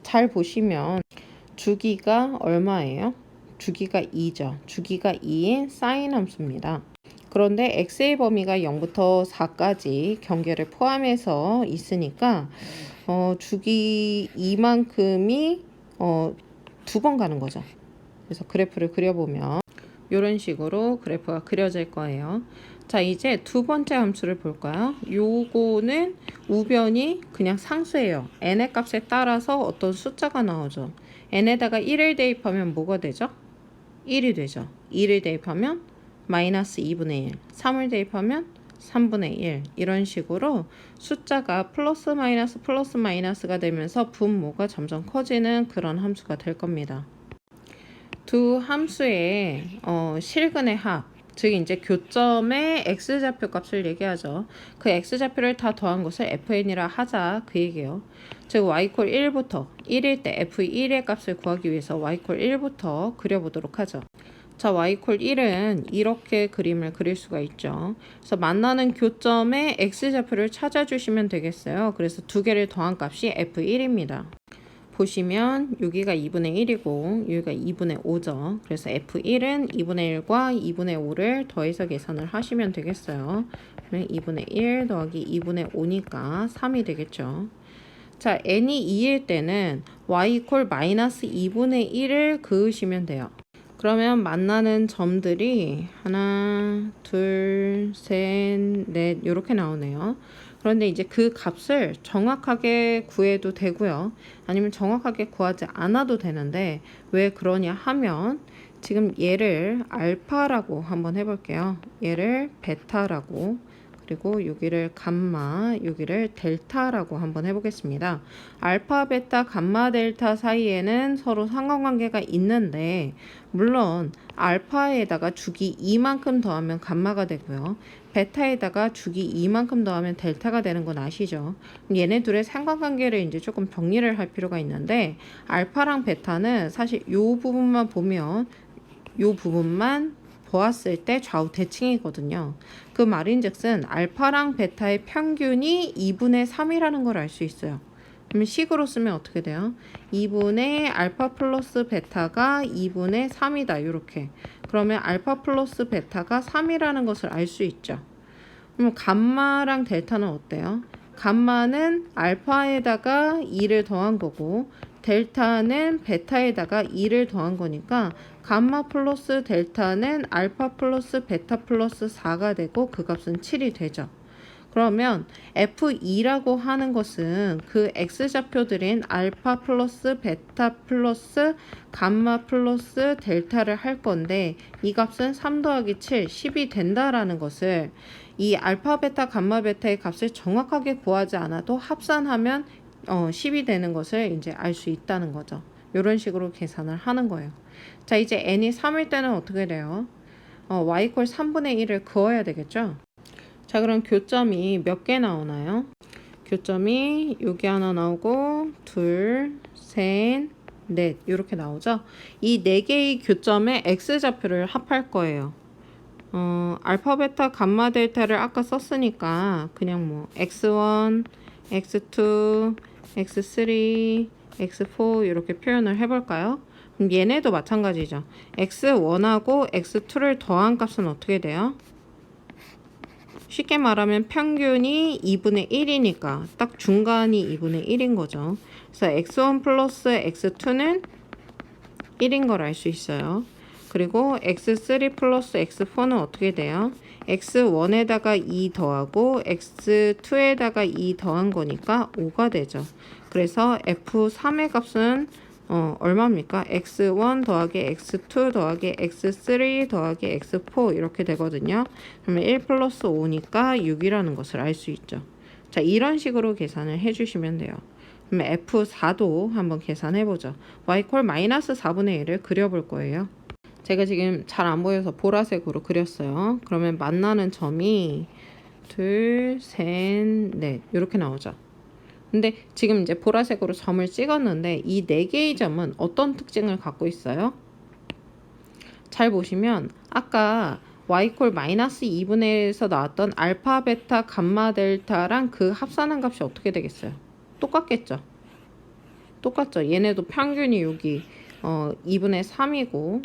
잘 보시면 주기가 얼마예요? 주기가 2죠. 주기가 2인 사인 함수입니다. 그런데 x의 범위가 0부터 4까지 경계를 포함해서 있으니까 주기 2만큼이 두 번 가는 거죠. 그래서 그래프를 그려보면 이런 식으로 그래프가 그려질 거예요. 자 이제 두 번째 함수를 볼까요? 요거는 우변이 그냥 상수예요. n의 값에 따라서 어떤 숫자가 나오죠. n에다가 1을 대입하면 뭐가 되죠? 1이 되죠. 2를 대입하면 마이너스 2분의 1, 3을 대입하면 3분의 1 이런 식으로 숫자가 플러스 마이너스가 되면서 분모가 점점 커지는 그런 함수가 될 겁니다. 두 함수의 실근의 합 즉 이제 교점의 x좌표 값을 얘기하죠. 그 x좌표를 다 더한 것을 fn이라 하자 그 얘기예요. 즉 y = 1부터 1일 때 f1의 값을 구하기 위해서 y = 1부터 그려보도록 하죠. 자, y = 1은 이렇게 그림을 그릴 수가 있죠. 그래서 만나는 교점의 x좌표를 찾아주시면 되겠어요. 그래서 두 개를 더한 값이 f1입니다. 보시면 여기가 2분의 1이고 여기가 2분의 5죠. 그래서 F1은 2분의 1과 2분의 5를 더해서 계산을 하시면 되겠어요. 그러면 2분의 1 더하기 2분의 5니까 3이 되겠죠. 자, n이 2일 때는 y = 마이너스 2분의 1을 그으시면 돼요. 그러면 만나는 점들이 하나, 둘, 셋, 넷 이렇게 나오네요. 그런데 이제 그 값을 정확하게 구해도 되고요. 아니면 정확하게 구하지 않아도 되는데 왜 그러냐 하면 지금 얘를 알파라고 한번 해볼게요. 얘를 베타라고 그리고 여기를 감마, 여기를 델타라고 한번 해보겠습니다. 알파, 베타, 감마, 델타 사이에는 서로 상관관계가 있는데 물론 알파에다가 주기 2만큼 더하면 감마가 되고요. 베타에다가 주기 2만큼 더하면 델타가 되는 건 아시죠? 얘네 둘의 상관관계를 이제 조금 정리를 할 필요가 있는데 알파랑 베타는 사실 요 부분만 보면 요 부분만 보았을 때 좌우 대칭이거든요. 그 말인즉슨 알파랑 베타의 평균이 2분의 3이라는 걸 알 수 있어요. 그러면 식으로 쓰면 어떻게 돼요? 2분의 알파 플러스 베타가 2분의 3이다. 이렇게. 그러면 알파 플러스 베타가 3이라는 것을 알 수 있죠. 그럼 감마랑 델타는 어때요? 감마는 알파에다가 2를 더한 거고 델타는 베타에다가 2를 더한 거니까 감마 플러스 델타는 알파 플러스 베타 플러스 4가 되고 그 값은 7이 되죠. 그러면 F2라고 하는 것은 그 X좌표들인 알파 플러스 베타 플러스 감마 플러스 델타를 할 건데 이 값은 3 더하기 7, 10이 된다라는 것을 이 알파 베타 감마 베타의 값을 정확하게 구하지 않아도 합산하면 10이 되는 것을 이제 알 수 있다는 거죠. 이런 식으로 계산을 하는 거예요. 자, 이제 n이 3일 때는 어떻게 돼요? y = 3분의 1을 그어야 되겠죠? 자, 그럼 교점이 몇 개 나오나요? 교점이 여기 하나 나오고 둘, 셋, 넷 이렇게 나오죠? 이 4개의 교점의 x좌표를 합할 거예요. 알파, 베타, 감마, 델타를 아까 썼으니까 그냥 뭐 x1, x2, x3, x4 이렇게 표현을 해볼까요? 그럼 얘네도 마찬가지죠. x1하고 x2를 더한 값은 어떻게 돼요? 쉽게 말하면 평균이 2분의 1이니까 딱 중간이 2분의 1인 거죠. 그래서 x1 플러스 x2는 1인 걸 알 수 있어요. 그리고 x3 플러스 x4는 어떻게 돼요? x1에다가 2 더하고 x2에다가 2 더한 거니까 5가 되죠. 그래서 f3의 값은 얼마입니까? x1 더하기 x2 더하기 x3 더하기 x4 이렇게 되거든요. 그러면 1 플러스 5니까 6이라는 것을 알 수 있죠. 자, 이런 식으로 계산을 해주시면 돼요. 그러면 F4도 한번 계산해보죠. y = 마이너스 4분의 1을 그려볼 거예요. 제가 지금 잘 안 보여서 보라색으로 그렸어요. 그러면 만나는 점이 둘, 셋, 넷 이렇게 나오죠. 근데 지금 이제 보라색으로 점을 찍었는데 이 4개의 점은 어떤 특징을 갖고 있어요? 잘 보시면 아까 y = 마이너스 2분의 1에서 나왔던 알파, 베타, 감마, 델타랑 그 합산한 값이 어떻게 되겠어요? 똑같겠죠? 똑같죠? 얘네도 평균이 여기 2분의 3이고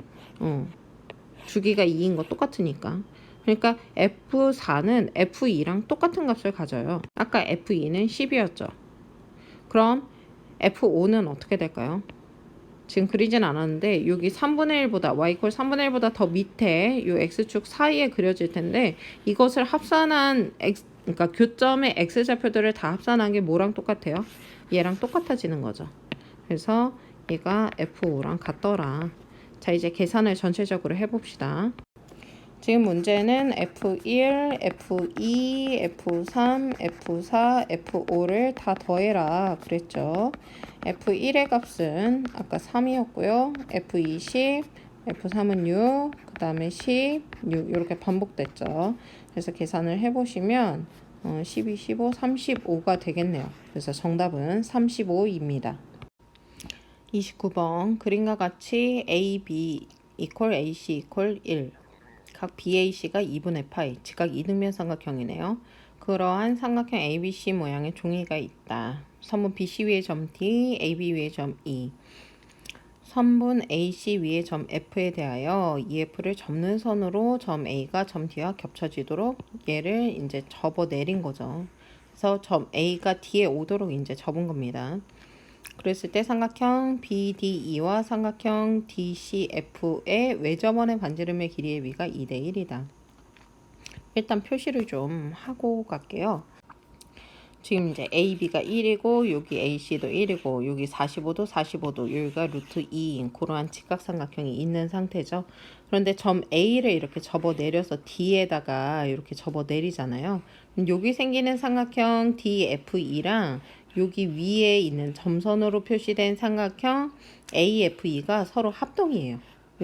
주기가 2인 거 똑같으니까. 그러니까 F4는 F2랑 똑같은 값을 가져요. 아까 F2는 10이었죠. 그럼 F5는 어떻게 될까요? 지금 그리진 않았는데 여기 3분의 1보다 y = 3분의 1보다 더 밑에 이 x축 사이에 그려질 텐데 이것을 합산한 그러니까 교점의 x좌표들을 다 합산한 게 뭐랑 똑같아요? 얘랑 똑같아지는 거죠. 그래서 얘가 F5랑 같더라. 자, 이제 계산을 전체적으로 해봅시다. 지금 문제는 F1, F2, F3, F4, F5를 다 더해라 그랬죠. F1의 값은 아까 3이었고요. F20, F3은 6, 그 다음에 10, 6 이렇게 반복됐죠. 그래서 계산을 해보시면 12, 15, 35가 되겠네요. 그래서 정답은 35입니다. 29번 그림과 같이 AB equal AC equal 1 각 BAC가 2분의 파이 즉각 이등변 삼각형이네요. 그러한 삼각형 ABC 모양의 종이가 있다. 선분 BC 위에 점 D, AB 위에 점 E. 선분 AC 위에 점 F에 대하여 EF를 접는 선으로 점 A가 점 D와 겹쳐지도록 얘를 이제 접어 내린 거죠. 그래서 점 A가 D에 오도록 이제 접은 겁니다. 그랬을 때 삼각형 BDE와 삼각형 DCF의 외접원의 반지름의 길이의 비가 2대 1이다. 일단 표시를 좀 하고 갈게요. 지금 이제 AB가 1이고 여기 AC도 1이고 여기 45도 45도 여기가 루트 2인 그러한 직각삼각형이 있는 상태죠. 그런데 점 A를 이렇게 접어 내려서 D에다가 이렇게 접어 내리잖아요. 여기 생기는 삼각형 DFE랑 여기 위에 있는 점선으로 표시된 삼각형 AFE가 서로 합동이에요.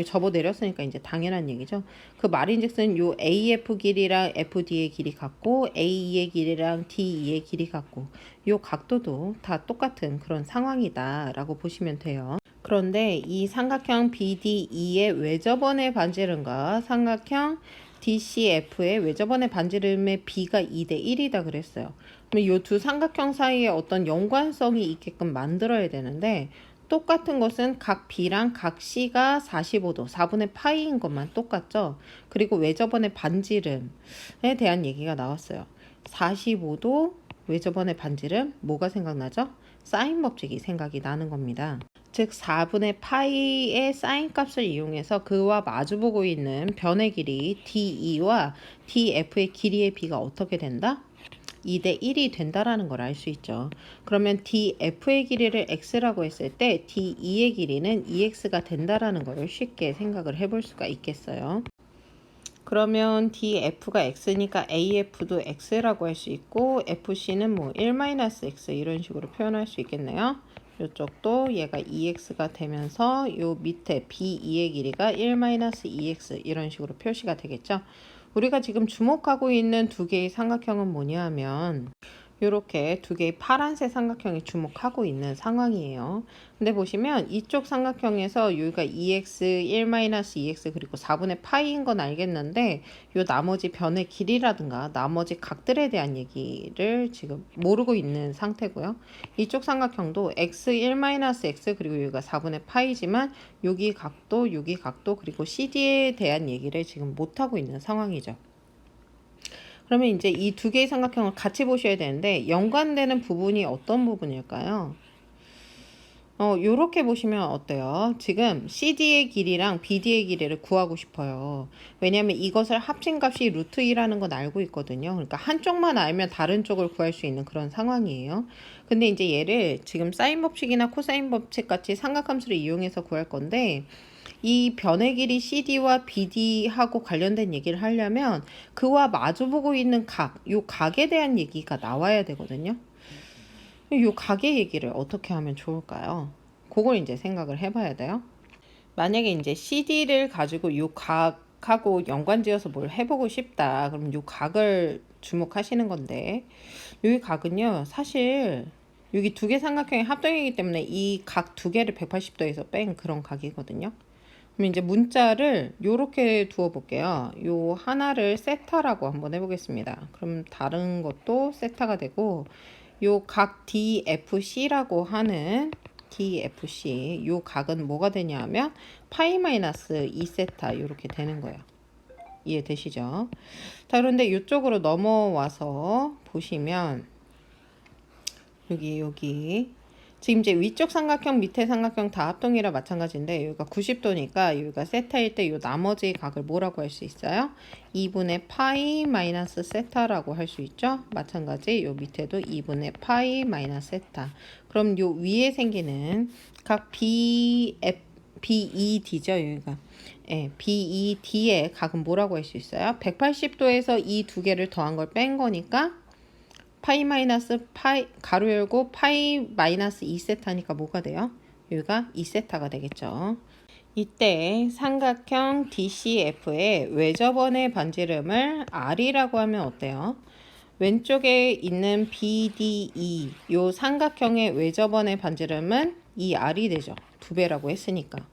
접어 내렸으니까 이제 당연한 얘기죠. 그 말인즉슨 요 AF 길이랑 FD의 길이 같고 AE의 길이랑 DE의 길이 같고 요 각도도 다 똑같은 그런 상황이다라고 보시면 돼요. 그런데 이 삼각형 BDE의 외접원의 반지름과 삼각형 DCF의 외접원의 반지름의 비가 2대 1이다 그랬어요. 그럼 이 두 삼각형 사이에 어떤 연관성이 있게끔 만들어야 되는데 똑같은 것은 각 B랑 각 C가 45도, 4분의 파이인 것만 똑같죠. 그리고 외접원의 반지름에 대한 얘기가 나왔어요. 45도 외접원의 반지름 뭐가 생각나죠? 사인 법칙이 생각이 나는 겁니다. 즉 4분의 파이의 사인 값을 이용해서 그와 마주보고 있는 변의 길이 DE와 DF의 길이의 비가 어떻게 된다? 2대 1이 된다라는 걸 알 수 있죠. 그러면 DF의 길이를 x라고 했을 때 DE의 길이는 EX가 된다라는 걸 쉽게 생각을 해볼 수가 있겠어요. 그러면 DF가 x니까 AF도 x라고 할 수 있고 FC는 뭐 1-x 이런 식으로 표현할 수 있겠네요. 이쪽도 얘가 EX가 되면서 요 밑에 BE의 길이가 1-EX 이런 식으로 표시가 되겠죠. 우리가 지금 주목하고 있는 두 개의 삼각형은 뭐냐 하면 이렇게 두 개의 파란색 삼각형에 주목하고 있는 상황이에요. 근데 보시면 이쪽 삼각형에서 여기가 2x, 1-2x 그리고 4분의 파이인 건 알겠는데 요 나머지 변의 길이라든가 나머지 각들에 대한 얘기를 지금 모르고 있는 상태고요. 이쪽 삼각형도 x, 1-x 그리고 여기가 4분의 파이지만 여기 각도 그리고 CD에 대한 얘기를 지금 못하고 있는 상황이죠. 그러면 이제 이 두 개의 삼각형을 같이 보셔야 되는데 연관되는 부분이 어떤 부분일까요? 요렇게 보시면 어때요? 지금 CD의 길이랑 BD의 길이를 구하고 싶어요. 왜냐하면 이것을 합친 값이 루트 2라는 건 알고 있거든요. 그러니까 한쪽만 알면 다른 쪽을 구할 수 있는 그런 상황이에요. 근데 이제 얘를 지금 사인 법칙이나 코사인 법칙 같이 삼각함수를 이용해서 구할 건데 이 변의 길이 CD와 BD하고 관련된 얘기를 하려면 그와 마주보고 있는 각, 요 각에 대한 얘기가 나와야 되거든요. 요 각의 얘기를 어떻게 하면 좋을까요? 그걸 이제 생각을 해봐야 돼요. 만약에 이제 CD를 가지고 요 각하고 연관지어서 뭘 해보고 싶다. 그럼 요 각을 주목하시는 건데, 여기 각은요, 사실 여기 두 개 삼각형의 합동이기 때문에 이 각 두 개를 180도에서 뺀 그런 각이거든요. 그럼 이제 문자를 요렇게 두어 볼게요. 요 하나를 세타라고 한번 해보겠습니다. 그럼 다른 것도 세타가 되고 요 각 DFC라고 하는 DFC 요 각은 뭐가 되냐 하면 파이 마이너스 2세타 이렇게 되는 거예요. 이해되시죠? 자, 그런데 이쪽으로 넘어와서 보시면 여기 지금 이제 위쪽 삼각형 밑에 삼각형 다 합동이라 마찬가지인데 여기가 90도니까 여기가 세타일 때 이 나머지 각을 뭐라고 할 수 있어요? 2분의 파이 마이너스 세타라고 할 수 있죠? 마찬가지 요 밑에도 2분의 파이 마이너스 세타. 그럼 요 위에 생기는 각 BED죠 여기가. 예, BED의 각은 뭐라고 할 수 있어요? 180도에서 이 두 개를 더한 걸 뺀 거니까 파이 마이너스 파이 가로 열고 파이 마이너스 2세타니까 뭐가 돼요? 여기가 2세타가 되겠죠. 이때 삼각형 DCF의 외접원의 반지름을 R이라고 하면 어때요? 왼쪽에 있는 BDE 요 삼각형의 외접원의 반지름은 2R이 되죠. 2배라고 했으니까.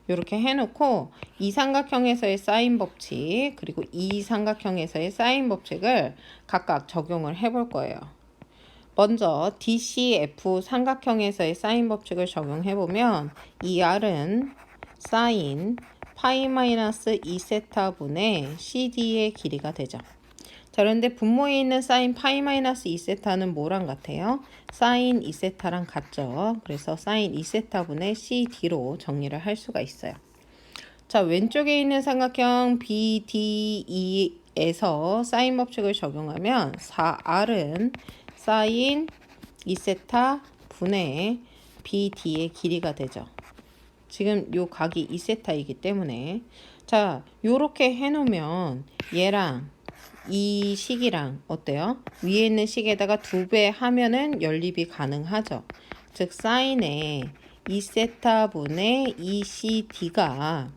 이렇게 해놓고 이 삼각형에서의 사인 법칙 그리고 이 삼각형에서의 사인 법칙을 각각 적용을 해볼 거예요. 먼저 DCF 삼각형에서의 사인 법칙을 적용해보면 이 R은 사인 파이 마이너스 2세타 분의 CD의 길이가 되죠. 자, 그런데 분모에 있는 사인 파이 마이너스 2세타는 뭐랑 같아요? 사인 2세타랑 같죠. 그래서 사인 2세타 분의 CD로 정리를 할 수가 있어요. 자, 왼쪽에 있는 삼각형 BDE에서 사인 법칙을 적용하면 4R은 사인 2세타 분의 BD의 길이가 되죠. 지금 요 각이 2세타이기 때문에 자, 요렇게 해놓으면 얘랑 이 식이랑 어때요? 위에 있는 식에다가 2배 하면은 연립이 가능하죠. 즉 사인의 2세타 분의 2CD가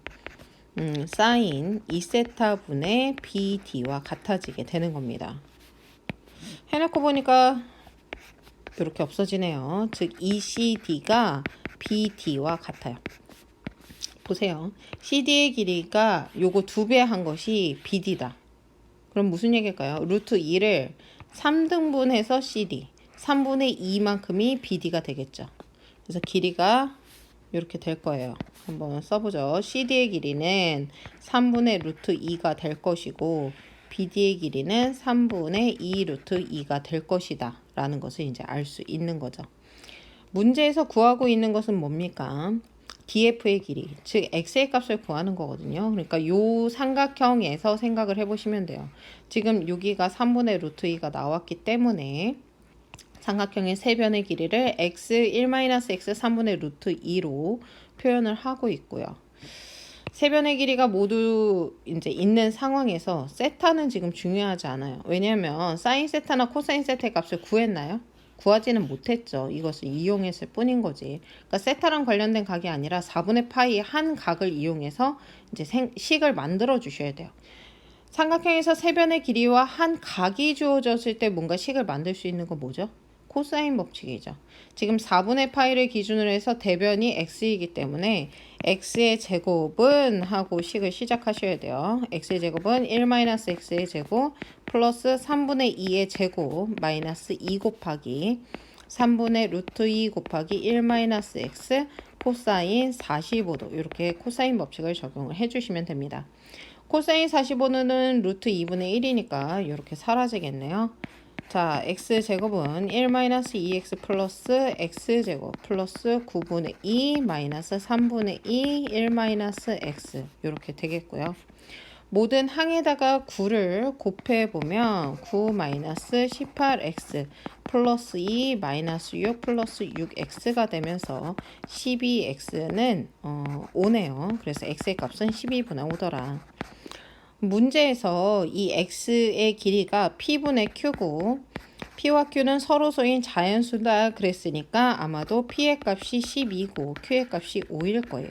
사인 2세타 분의 BD와 같아지게 되는 겁니다. 해놓고 보니까 이렇게 없어지네요. 즉 ECD가 BD와 같아요. 보세요. CD의 길이가 요거 2배 한 것이 BD다. 그럼 무슨 얘기일까요? 루트 2를 3등분해서 CD 3분의 2만큼이 BD가 되겠죠. 그래서 길이가 이렇게 될 거예요. 한번 써보죠. CD의 길이는 3분의 루트 2가 될 것이고 BD의 길이는 3분의 2 루트 2가 될 것이다 라는 것을 이제 알 수 있는 거죠. 문제에서 구하고 있는 것은 뭡니까? DF의 길이, 즉 x의 값을 구하는 거거든요. 그러니까 요 삼각형에서 생각을 해보시면 돼요. 지금 여기가 3분의 루트 2가 나왔기 때문에 삼각형의 세변의 길이를 x 1-x 3분의 루트 2로 표현을 하고 있고요. 세변의 길이가 모두 이제 있는 상황에서 세타는 지금 중요하지 않아요. 왜냐하면 사인 세타나 코사인 세타의 값을 구했나요? 구하지는 못했죠. 이것을 이용했을 뿐인 거지. 그러니까 세타랑 관련된 각이 아니라 4분의 파이 한 각을 이용해서 이제 식을 만들어 주셔야 돼요. 삼각형에서 세변의 길이와 한 각이 주어졌을 때 뭔가 식을 만들 수 있는 건 뭐죠? 코사인 법칙이죠. 지금 4분의 파이를 기준으로 해서 대변이 x이기 때문에 x의 제곱은 하고 식을 시작하셔야 돼요. x의 제곱은 1-x의 제곱 플러스 3분의 2의 제곱 마이너스 2 곱하기 3분의 루트 2 곱하기 1-x 코사인 45도 이렇게 코사인 법칙을 적용을 해주시면 됩니다. 코사인 45도는 루트 2분의 1이니까 이렇게 사라지겠네요. 자, x제곱은 1-2x 플러스 x제곱 플러스 9분의 2 마이너스 3분의 2 1-x 이렇게 되겠고요. 모든 항에다가 9를 곱해보면 9 마이너스 18x 플러스 2 마이너스 6 플러스 6x가 되면서 12x는 5네요. 그래서 x의 값은 12분의 5더라. 문제에서 이 x의 길이가 p분의 q고 p와 q는 서로소인 자연수다 그랬으니까 아마도 p의 값이 12고 q의 값이 5일 거예요.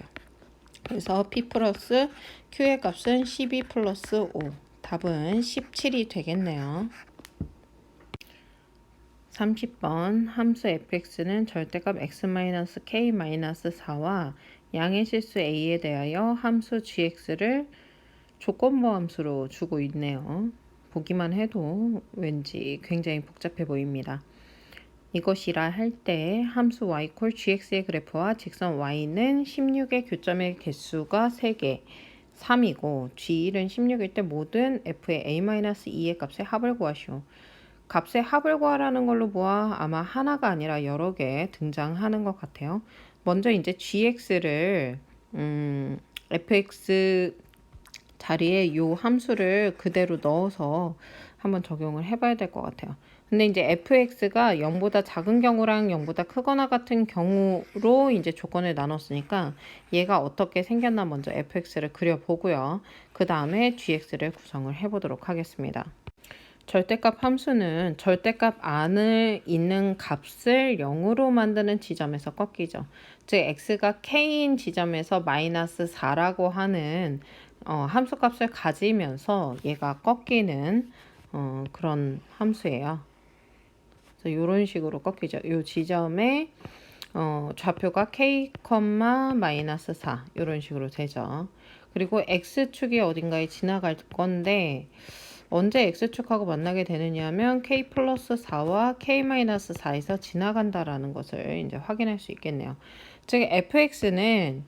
그래서 p 플러스 q의 값은 12 플러스 5 답은 17이 되겠네요. 30번 함수 fx는 절대값 x-k-4와 양의 실수 a에 대하여 함수 gx를 조건부 함수로 주고 있네요. 보기만 해도 왠지 굉장히 복잡해 보입니다. 이것이라 할 때 함수 y 콜 gx의 그래프와 직선 y는 16의 교점의 개수가 3개 3이고 g1은 16일 때 모든 f의 a-2의 값의 합을 구하시오. 값의 합을 구하라는 걸로 보아 아마 하나가 아니라 여러 개 등장하는 것 같아요. 먼저 이제 gx를 fx 자리에 이 함수를 그대로 넣어서 한번 적용을 해봐야 될 것 같아요. 근데 이제 fx가 0보다 작은 경우랑 0보다 크거나 같은 경우로 이제 조건을 나눴으니까 얘가 어떻게 생겼나 먼저 fx를 그려보고요. 그 다음에 gx를 구성을 해보도록 하겠습니다. 절대값 함수는 절대값 안에 있는 값을 0으로 만드는 지점에서 꺾이죠. 즉 x가 k인 지점에서 마이너스 4라고 하는 함수값을 가지면서 얘가 꺾이는 그런 함수예요. 그래서 이런 식으로 꺾이죠. 이 지점에 좌표가 k, 마이너스 4 이런 식으로 되죠. 그리고 x축이 어딘가에 지나갈 건데 언제 x축하고 만나게 되느냐 하면 k 플러스 4와 k 마이너스 4에서 지나간다라는 것을 이제 확인할 수 있겠네요. 즉 fx는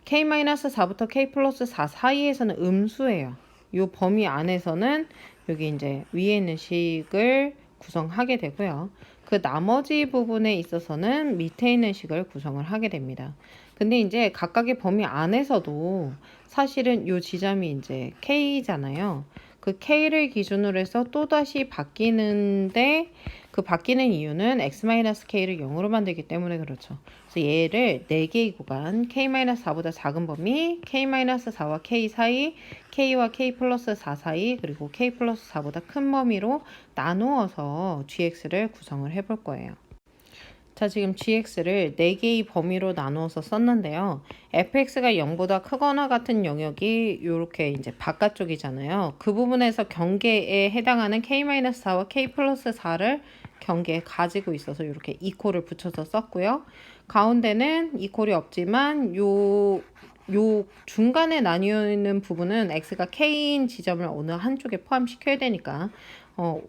k 마이너스 4부터 k 플러스 4 사이에서는 음수예요. 이 범위 안에서는 여기 이제 위에 있는 식을 구성하게 되고요. 그 나머지 부분에 있어서는 밑에 있는 식을 구성을 하게 됩니다. 근데 이제 각각의 범위 안에서도 사실은 이 지점이 이제 K잖아요. 그 K를 기준으로 해서 또다시 바뀌는데 그 바뀌는 이유는 x-k를 0으로 만들기 때문에 그렇죠. 그래서 얘를 4개의 구간 k-4보다 작은 범위 k-4와 k 사이 k와 k 플러스 4 사이 그리고 k 플러스 4보다 큰 범위로 나누어서 gx를 구성을 해볼 거예요. 자, 지금 gx를 4개의 범위로 나누어서 썼는데요. fx가 0보다 크거나 같은 영역이 이렇게 이제 바깥쪽이잖아요. 그 부분에서 경계에 해당하는 k-4와 k 플러스 4를 경계에 가지고 있어서 이렇게 이코를 붙여서 썼고요. 가운데는 이코이 없지만 요 중간에 나뉘어 있는 부분은 x가 k인 지점을 어느 한쪽에 포함시켜야 되니까 더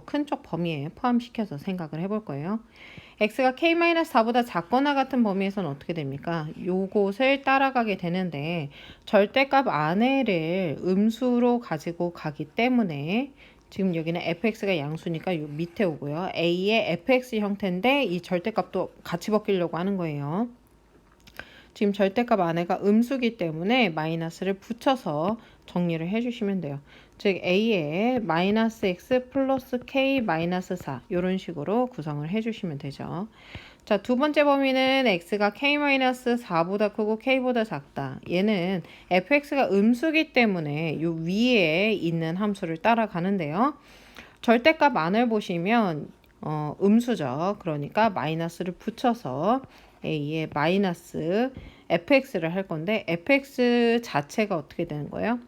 큰 쪽 범위에 포함시켜서 생각을 해볼 거예요. x가 k-4보다 작거나 같은 범위에서는 어떻게 됩니까? 요것을 따라가게 되는데 절대값 안에를 음수로 가지고 가기 때문에 지금 여기는 fx가 양수니까 요 밑에 오고요. a의 fx 형태인데 이 절대값도 같이 벗기려고 하는 거예요. 지금 절대값 안에가 음수기 때문에 마이너스를 붙여서 정리를 해주시면 돼요. 즉 a에 마이너스 x 플러스 k 마이너스 4 이런 식으로 구성을 해주시면 되죠. 자, 두 번째 범위는 x가 k-4보다 크고 k보다 작다. 얘는 fx가 음수기 때문에 요 위에 있는 함수를 따라가는데요. 절대값 안을 보시면 음수죠. 그러니까 마이너스를 붙여서 a에 마이너스 fx를 할 건데 fx 자체가 어떻게 되는 거예요?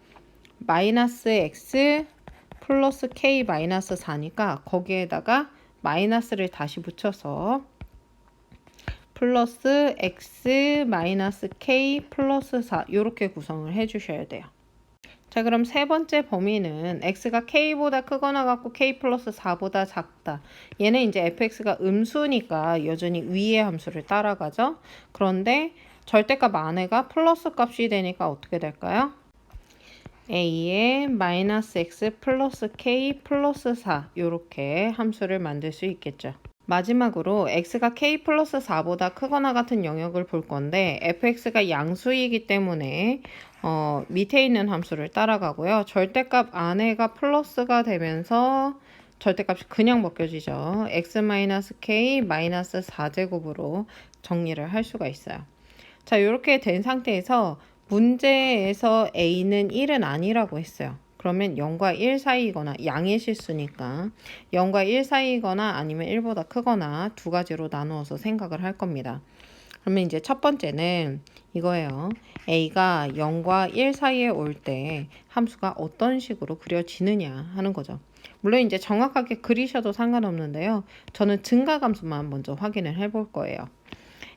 마이너스 x 플러스 k 마이너스 4니까 거기에다가 마이너스를 다시 붙여서 플러스 x 마이너스 k 플러스 4 이렇게 구성을 해주셔야 돼요. 자, 그럼 세 번째 범위는 x가 k보다 크거나 같고 k 플러스 4보다 작다. 얘는 이제 fx가 음수니까 여전히 위의 함수를 따라가죠. 그런데 절대값 안에가 플러스 값이 되니까 어떻게 될까요? a의 마이너스 x 플러스 k 플러스 4 이렇게 함수를 만들 수 있겠죠. 마지막으로 x가 k 플러스 4보다 크거나 같은 영역을 볼 건데 fx가 양수이기 때문에 밑에 있는 함수를 따라가고요. 절대값 안에가 플러스가 되면서 절대값이 그냥 벗겨지죠. x-k 마이너스 4제곱으로 정리를 할 수가 있어요. 자, 이렇게 된 상태에서 문제에서 a는 1은 아니라고 했어요. 그러면 0과 1 사이거나 양의 실수니까 0과 1 사이거나 아니면 1보다 크거나 두 가지로 나누어서 생각을 할 겁니다. 그러면 이제 첫 번째는 이거예요. a가 0과 1 사이에 올 때 함수가 어떤 식으로 그려지느냐 하는 거죠. 물론 이제 정확하게 그리셔도 상관없는데요. 저는 증가함수만 먼저 확인을 해볼 거예요.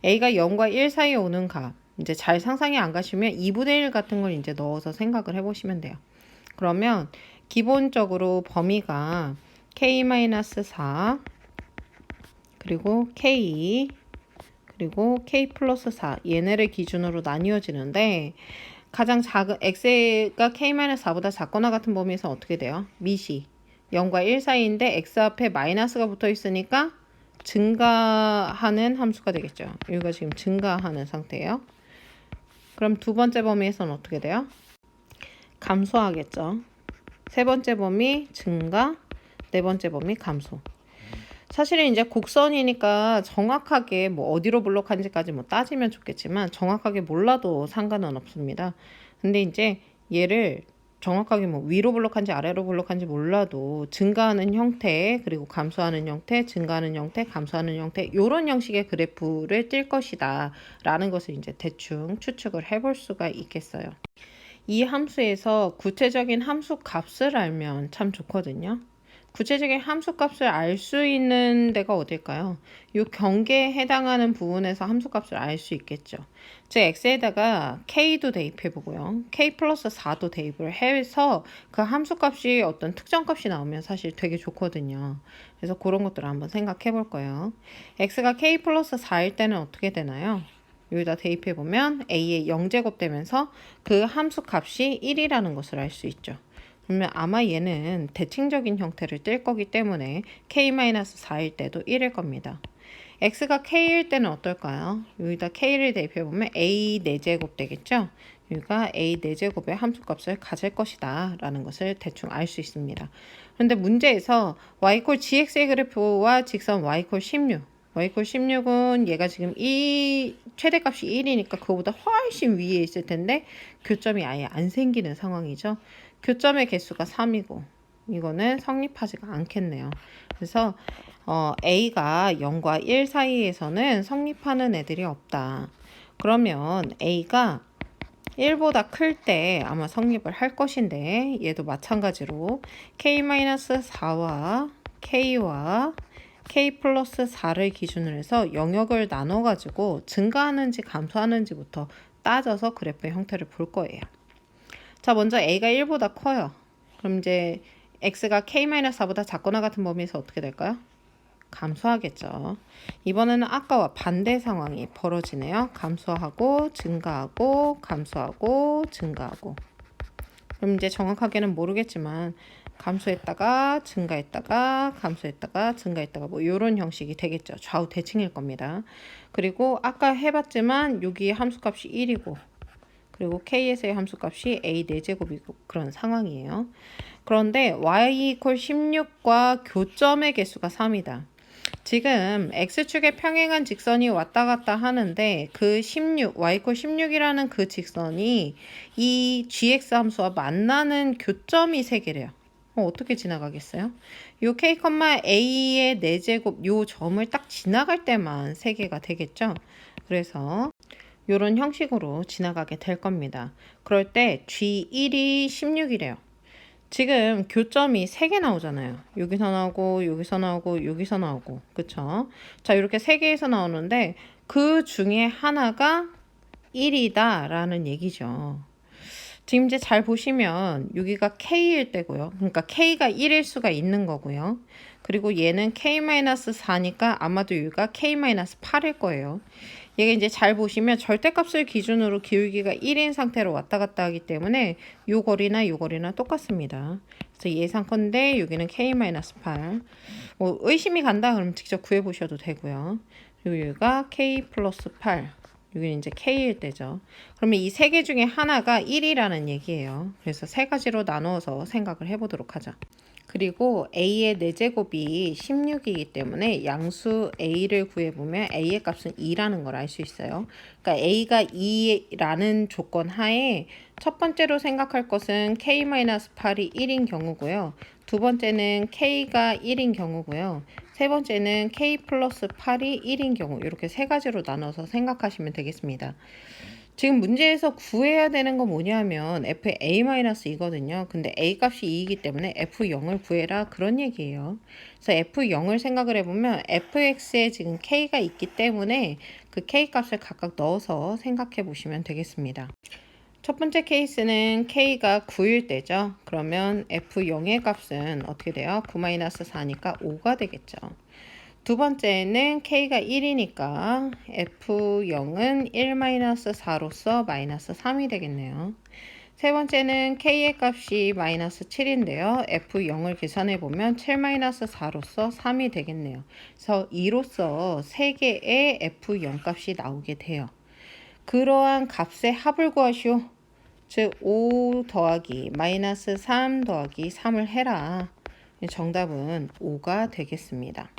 a가 0과 1 사이에 오는 값 이제 잘 상상이 안 가시면 2분의 1 같은 걸 이제 넣어서 생각을 해보시면 돼요. 그러면 기본적으로 범위가 k-4 그리고 k 그리고 k 플러스 4 얘네를 기준으로 나뉘어지는데 가장 작은 x가 k-4보다 작거나 같은 범위에서 어떻게 돼요? 미시 0과 1 사이인데 x 앞에 마이너스가 붙어 있으니까 증가하는 함수가 되겠죠. 여기가 지금 증가하는 상태예요. 그럼 두 번째 범위에서는 어떻게 돼요? 감소하겠죠. 세 번째 범위 증가, 네 번째 범위 감소. 사실은 이제 곡선이니까 정확하게 뭐 어디로 블록한지까지 뭐 따지면 좋겠지만 정확하게 몰라도 상관은 없습니다. 근데 이제 얘를 정확하게 뭐 위로 블록한지 아래로 블록한지 몰라도 증가하는 형태, 그리고 감소하는 형태, 증가하는 형태, 감소하는 형태, 이런 형식의 그래프를 띌 것이다 라는 것을 이제 대충 추측을 해볼 수가 있겠어요. 이 함수에서 구체적인 함수 값을 알면 참 좋거든요. 구체적인 함수 값을 알 수 있는 데가 어딜까요? 이 경계에 해당하는 부분에서 함수 값을 알 수 있겠죠. 즉 x에다가 k도 대입해 보고요. k 플러스 4도 대입을 해서 그 함수 값이 어떤 특정 값이 나오면 사실 되게 좋거든요. 그래서 그런 것들을 한번 생각해 볼 거예요. x가 k 플러스 4일 때는 어떻게 되나요? 여기다 대입해 보면 a의 0제곱 되면서 그 함수 값이 1이라는 것을 알 수 있죠. 그러면 아마 얘는 대칭적인 형태를 띨 거기 때문에 k-4일 때도 1일 겁니다. x가 k일 때는 어떨까요? 여기다 k를 대입해 보면 a 4제곱 되겠죠? 여기가 a 4제곱의 함수값을 가질 것이다 라는 것을 대충 알 수 있습니다. 그런데 문제에서 y gx의 그래프와 직선 y 16 y 16은 얘가 지금 최대값이 1이니까 그거보다 훨씬 위에 있을 텐데 교점이 아예 안 생기는 상황이죠. 교점의 개수가 3이고 이거는 성립하지가 않겠네요. 그래서 A가 0과 1 사이에서는 성립하는 애들이 없다. 그러면 A가 1보다 클 때 아마 성립을 할 것인데 얘도 마찬가지로 k-4와 k와 k 플러스 4를 기준으로 해서 영역을 나눠가지고 증가하는지 감소하는지부터 따져서 그래프의 형태를 볼 거예요. 자, 먼저 a가 1보다 커요. 그럼 이제 x가 k-4보다 작거나 같은 범위에서 어떻게 될까요? 감소하겠죠. 이번에는 아까와 반대 상황이 벌어지네요. 감소하고 증가하고 감소하고 증가하고. 그럼 이제 정확하게는 모르겠지만 감소했다가 증가했다가 감소했다가 증가했다가 뭐 이런 형식이 되겠죠. 좌우 대칭일 겁니다. 그리고 아까 해봤지만 여기 함수값이 1이고 그리고 k에서의 함수값이 a 4제곱이고 그런 상황이에요. 그런데 y = 16과 교점의 개수가 3이다. 지금 x축에 평행한 직선이 왔다 갔다 하는데 그 16, y = 16이라는 그 직선이 이 gx 함수와 만나는 교점이 3개래요. 어떻게 지나가겠어요? 요 k, a의 4제곱 요 점을 딱 지나갈 때만 3개가 되겠죠? 그래서 이런 형식으로 지나가게 될 겁니다. 그럴 때 G1이 16이래요. 지금 교점이 3개 나오잖아요. 여기서 나오고 여기서 나오고 여기서 나오고 그쵸? 자, 이렇게 3개에서 나오는데 그 중에 하나가 1이다 라는 얘기죠. 지금 이제 잘 보시면 여기가 K일 때고요. 그러니까 K가 1일 수가 있는 거고요. 그리고 얘는 K-4니까 아마도 여기가 K-8일 거예요. 얘가 이제 잘 보시면 절대값을 기준으로 기울기가 1인 상태로 왔다 갔다 하기 때문에 요 거리나 요 거리나 똑같습니다. 그래서 예상컨대 여기는 K-8. 뭐 의심이 간다 그러면 직접 구해 보셔도 되고요. 그리고 여기가 K 플러스 8. 여기는 이제 K일 때죠. 그러면 이 세 개 중에 하나가 1이라는 얘기예요. 그래서 세 가지로 나누어서 생각을 해보도록 하죠. 그리고 A의 4제곱이 16이기 때문에 양수 A를 구해보면 A의 값은 2라는 걸 알 수 있어요. 그러니까 A가 2라는 조건 하에 첫 번째로 생각할 것은 K-8이 1인 경우고요. 두 번째는 K가 1인 경우고요. 세 번째는 K 플러스 8이 1인 경우 이렇게 세 가지로 나눠서 생각하시면 되겠습니다. 지금 문제에서 구해야 되는 건 뭐냐면 FA-이거든요. 근데 A 값이 2이기 때문에 F0을 구해라 그런 얘기예요. 그래서 F0을 생각을 해보면 Fx에 지금 K가 있기 때문에 그 K 값을 각각 넣어서 생각해 보시면 되겠습니다. 첫 번째 케이스는 K가 9일 때죠. 그러면 F0의 값은 어떻게 돼요? 9-4니까 5가 되겠죠. 두 번째는 K가 1이니까 F0은 1-4로서 -3이 되겠네요. 세 번째는 K의 값이 -7인데요. F0을 계산해보면 7-4로서 3이 되겠네요. 그래서 이로써 3개의 F0 값이 나오게 돼요. 그러한 값의 합을 구하시오. 즉 5 더하기 -3 더하기 3을 해라. 정답은 5가 되겠습니다.